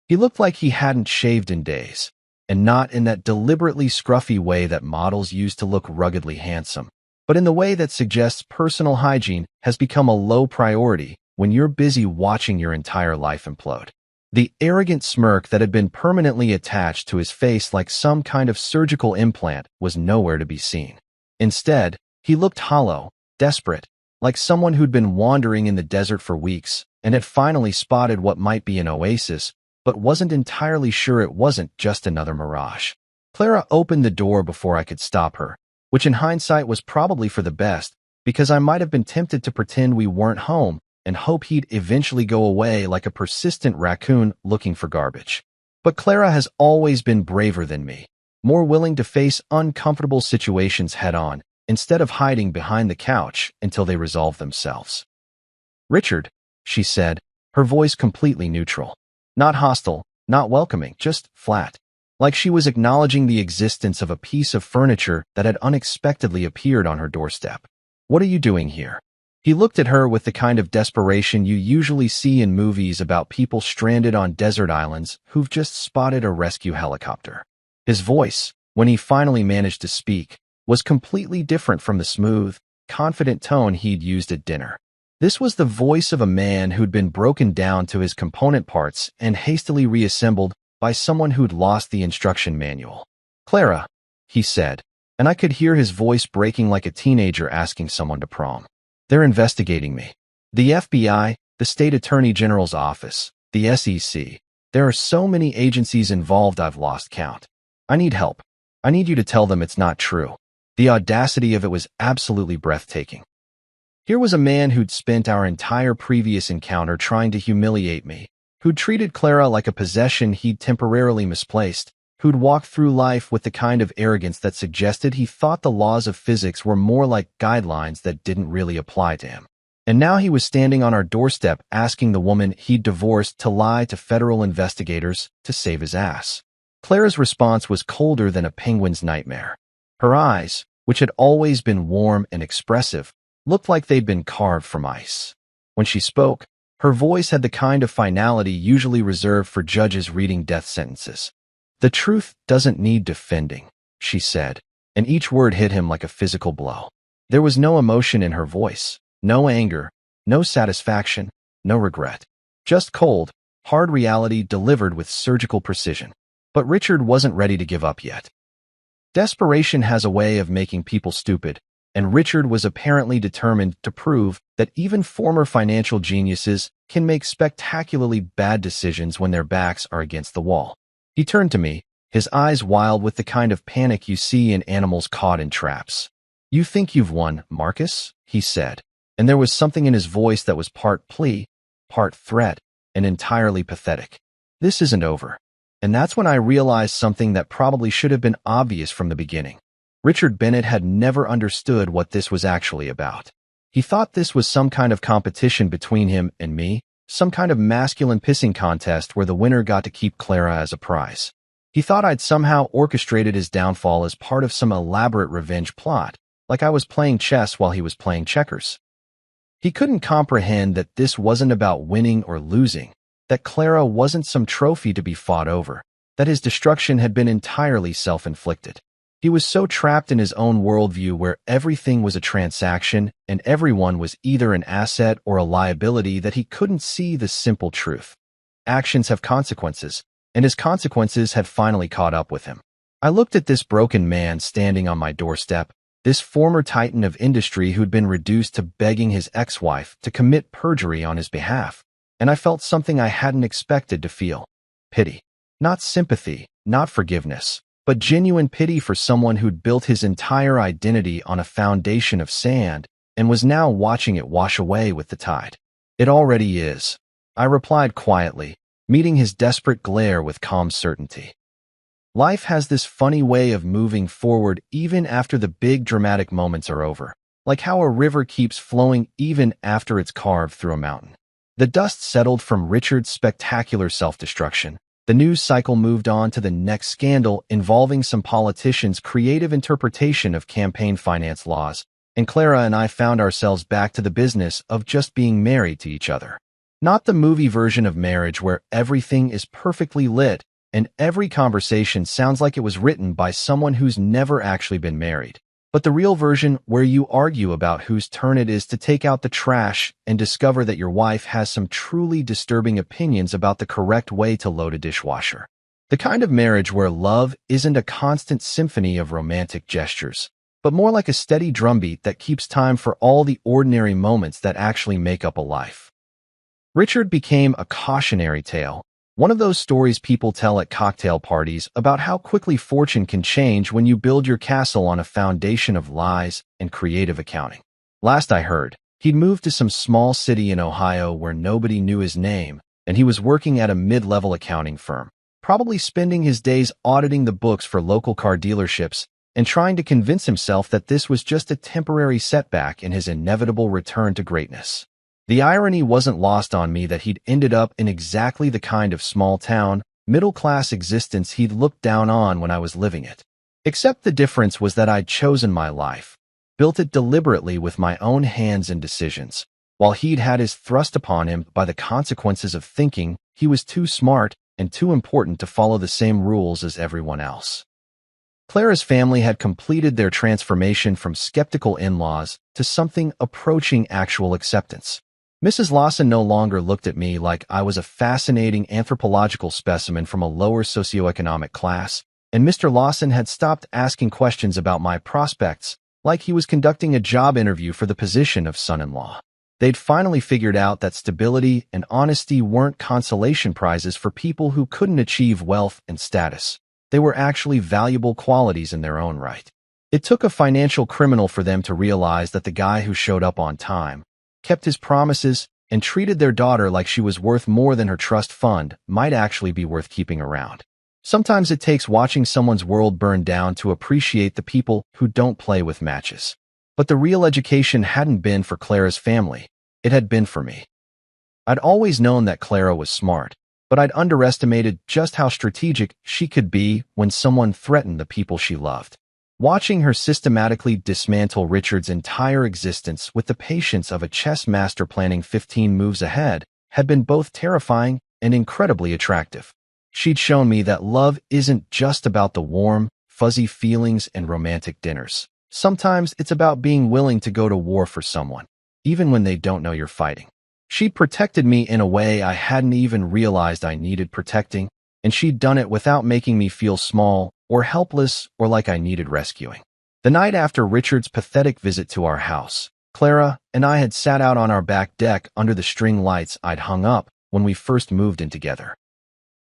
He looked like he hadn't shaved in days, and not in that deliberately scruffy way that models use to look ruggedly handsome, but in the way that suggests personal hygiene has become a low priority when you're busy watching your entire life implode. The arrogant smirk that had been permanently attached to his face like some kind of surgical implant was nowhere to be seen. Instead, he looked hollow, desperate, like someone who'd been wandering in the desert for weeks and had finally spotted what might be an oasis, but wasn't entirely sure it wasn't just another mirage. Clara opened the door before I could stop her, which in hindsight was probably for the best, because I might have been tempted to pretend we weren't home and hope he'd eventually go away like a persistent raccoon looking for garbage. But Clara has always been braver than me, more willing to face uncomfortable situations head-on, instead of hiding behind the couch until they resolve themselves. "Richard," she said, her voice completely neutral. Not hostile, not welcoming, just flat. Like she was acknowledging the existence of a piece of furniture that had unexpectedly appeared on her doorstep. "What are you doing here?" He looked at her with the kind of desperation you usually see in movies about people stranded on desert islands who've just spotted a rescue helicopter. His voice, when he finally managed to speak, was completely different from the smooth, confident tone he'd used at dinner. This was the voice of a man who'd been broken down to his component parts and hastily reassembled by someone who'd lost the instruction manual. "Clara," he said, and I could hear his voice breaking like a teenager asking someone to prom. "They're investigating me. The FBI, the State Attorney General's office, the SEC. There are so many agencies involved I've lost count. I need help. I need you to tell them it's not true." The audacity of it was absolutely breathtaking. Here was a man who'd spent our entire previous encounter trying to humiliate me, who'd treated Clara like a possession he'd temporarily misplaced, who'd walked through life with the kind of arrogance that suggested he thought the laws of physics were more like guidelines that didn't really apply to him. And now he was standing on our doorstep asking the woman he'd divorced to lie to federal investigators to save his ass. Clara's response was colder than a penguin's nightmare. Her eyes, which had always been warm and expressive, looked like they'd been carved from ice. When she spoke, her voice had the kind of finality usually reserved for judges reading death sentences. "The truth doesn't need defending," she said, and each word hit him like a physical blow. There was no emotion in her voice, no anger, no satisfaction, no regret. Just cold, hard reality delivered with surgical precision. But Richard wasn't ready to give up yet. Desperation has a way of making people stupid, and Richard was apparently determined to prove that even former financial geniuses can make spectacularly bad decisions when their backs are against the wall. He turned to me, his eyes wild with the kind of panic you see in animals caught in traps. "You think you've won, Marcus?" he said, and there was something in his voice that was part plea, part threat, and entirely pathetic. "This isn't over." And that's when I realized something that probably should have been obvious from the beginning. Richard Bennett had never understood what this was actually about. He thought this was some kind of competition between him and me, some kind of masculine pissing contest where the winner got to keep Clara as a prize. He thought I'd somehow orchestrated his downfall as part of some elaborate revenge plot, like I was playing chess while he was playing checkers. He couldn't comprehend that this wasn't about winning or losing, that Clara wasn't some trophy to be fought over, that his destruction had been entirely self-inflicted. He was so trapped in his own worldview where everything was a transaction and everyone was either an asset or a liability that he couldn't see the simple truth. Actions have consequences, and his consequences had finally caught up with him. I looked at this broken man standing on my doorstep, this former titan of industry who'd been reduced to begging his ex-wife to commit perjury on his behalf, and I felt something I hadn't expected to feel. Pity. Not sympathy, not forgiveness, but genuine pity for someone who'd built his entire identity on a foundation of sand and was now watching it wash away with the tide. It already is, I replied quietly, meeting his desperate glare with calm certainty. Life has this funny way of moving forward even after the big dramatic moments are over, like how a river keeps flowing even after it's carved through a mountain. The dust settled from Richard's spectacular self-destruction. The news cycle moved on to the next scandal involving some politicians' creative interpretation of campaign finance laws, and Clara and I found ourselves back to the business of just being married to each other. Not the movie version of marriage where everything is perfectly lit and every conversation sounds like it was written by someone who's never actually been married, but the real version where you argue about whose turn it is to take out the trash and discover that your wife has some truly disturbing opinions about the correct way to load a dishwasher. The kind of marriage where love isn't a constant symphony of romantic gestures, but more like a steady drumbeat that keeps time for all the ordinary moments that actually make up a life. Richard became a cautionary tale, one of those stories people tell at cocktail parties about how quickly fortune can change when you build your castle on a foundation of lies and creative accounting. Last I heard, he'd moved to some small city in Ohio where nobody knew his name, and he was working at a mid-level accounting firm, probably spending his days auditing the books for local car dealerships and trying to convince himself that this was just a temporary setback in his inevitable return to greatness. The irony wasn't lost on me that he'd ended up in exactly the kind of small-town, middle-class existence he'd looked down on when I was living it. Except the difference was that I'd chosen my life, built it deliberately with my own hands and decisions, while he'd had his thrust upon him by the consequences of thinking he was too smart and too important to follow the same rules as everyone else. Clara's family had completed their transformation from skeptical in-laws to something approaching actual acceptance. Mrs. Lawson no longer looked at me like I was a fascinating anthropological specimen from a lower socioeconomic class, and Mr. Lawson had stopped asking questions about my prospects like he was conducting a job interview for the position of son-in-law. They'd finally figured out that stability and honesty weren't consolation prizes for people who couldn't achieve wealth and status. They were actually valuable qualities in their own right. It took a financial criminal for them to realize that the guy who showed up on time, kept his promises, and treated their daughter like she was worth more than her trust fund might actually be worth keeping around. Sometimes it takes watching someone's world burn down to appreciate the people who don't play with matches. But the real education hadn't been for Clara's family. It had been for me. I'd always known that Clara was smart, but I'd underestimated just how strategic she could be when someone threatened the people she loved. Watching her systematically dismantle Richard's entire existence with the patience of a chess master planning 15 moves ahead had been both terrifying and incredibly attractive. She'd shown me that love isn't just about the warm, fuzzy feelings and romantic dinners. Sometimes it's about being willing to go to war for someone, even when they don't know you're fighting. She'd protected me in a way I hadn't even realized I needed protecting, and she'd done it without making me feel small or helpless or like I needed rescuing. The night after Richard's pathetic visit to our house, Clara and I had sat out on our back deck under the string lights I'd hung up when we first moved in together.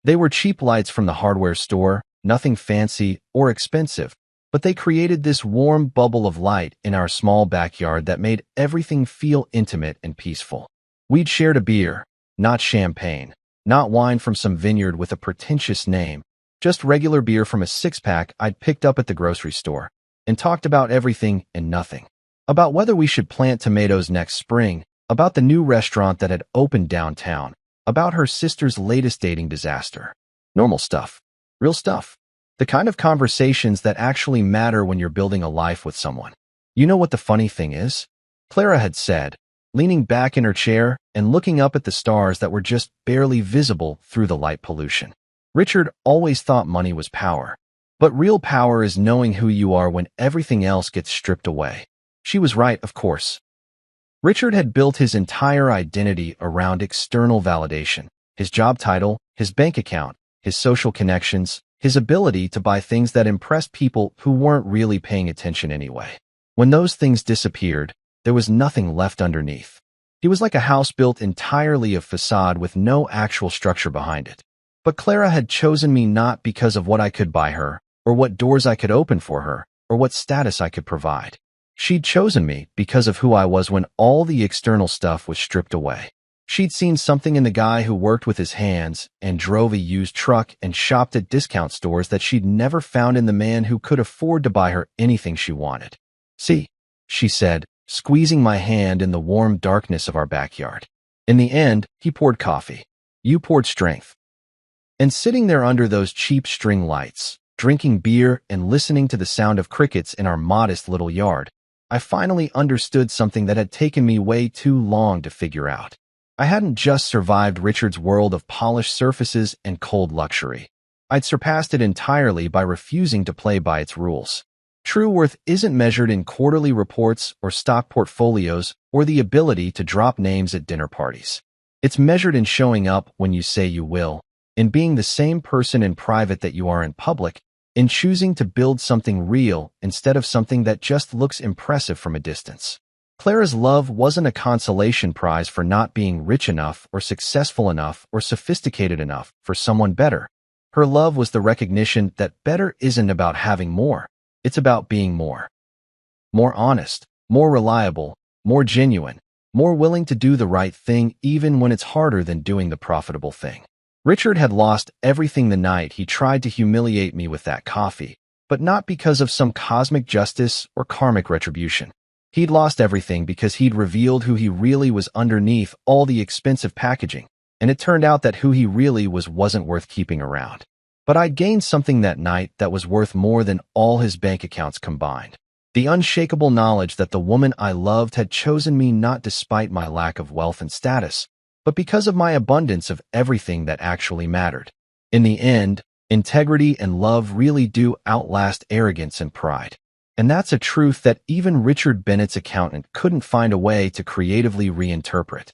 They were cheap lights from the hardware store, nothing fancy or expensive, but they created this warm bubble of light in our small backyard that made everything feel intimate and peaceful. We'd shared a beer, not champagne, not wine from some vineyard with a pretentious name, just regular beer from a six-pack I'd picked up at the grocery store, and talked about everything and nothing. about whether we should plant tomatoes next spring, about the new restaurant that had opened downtown, about her sister's latest dating disaster. Normal stuff. Real stuff. The kind of conversations that actually matter when you're building a life with someone. You know what the funny thing is? Clara had said, leaning back in her chair and looking up at the stars that were just barely visible through the light pollution. Richard always thought money was power. But real power is knowing who you are when everything else gets stripped away. She was right, of course. Richard had built his entire identity around external validation. His job title, his bank account, his social connections, his ability to buy things that impressed people who weren't really paying attention anyway. When those things disappeared, there was nothing left underneath. He was like a house built entirely of facade with no actual structure behind it. But Clara had chosen me not because of what I could buy her, or what doors I could open for her, or what status I could provide. She'd chosen me because of who I was when all the external stuff was stripped away. She'd seen something in the guy who worked with his hands and drove a used truck and shopped at discount stores that she'd never found in the man who could afford to buy her anything she wanted. "See," she said, squeezing my hand in the warm darkness of our backyard. In the end, he poured coffee. You poured strength. And sitting there under those cheap string lights, drinking beer and listening to the sound of crickets in our modest little yard, I finally understood something that had taken me way too long to figure out. I hadn't just survived Richard's world of polished surfaces and cold luxury. I'd surpassed it entirely by refusing to play by its rules. True worth isn't measured in quarterly reports or stock portfolios or the ability to drop names at dinner parties. It's measured in showing up when you say you will, in being the same person in private that you are in public, in choosing to build something real instead of something that just looks impressive from a distance. Clara's love wasn't a consolation prize for not being rich enough or successful enough or sophisticated enough for someone better. Her love was the recognition that better isn't about having more. It's about being more. More honest, more reliable, more genuine, more willing to do the right thing even when it's harder than doing the profitable thing. Richard had lost everything the night he tried to humiliate me with that coffee, but not because of some cosmic justice or karmic retribution. He'd lost everything because he'd revealed who he really was underneath all the expensive packaging, and it turned out that who he really was wasn't worth keeping around. But I'd gained something that night that was worth more than all his bank accounts combined. The unshakable knowledge that the woman I loved had chosen me not despite my lack of wealth and status, but because of my abundance of everything that actually mattered. In the end, integrity and love really do outlast arrogance and pride. And that's a truth that even Richard Bennett's accountant couldn't find a way to creatively reinterpret.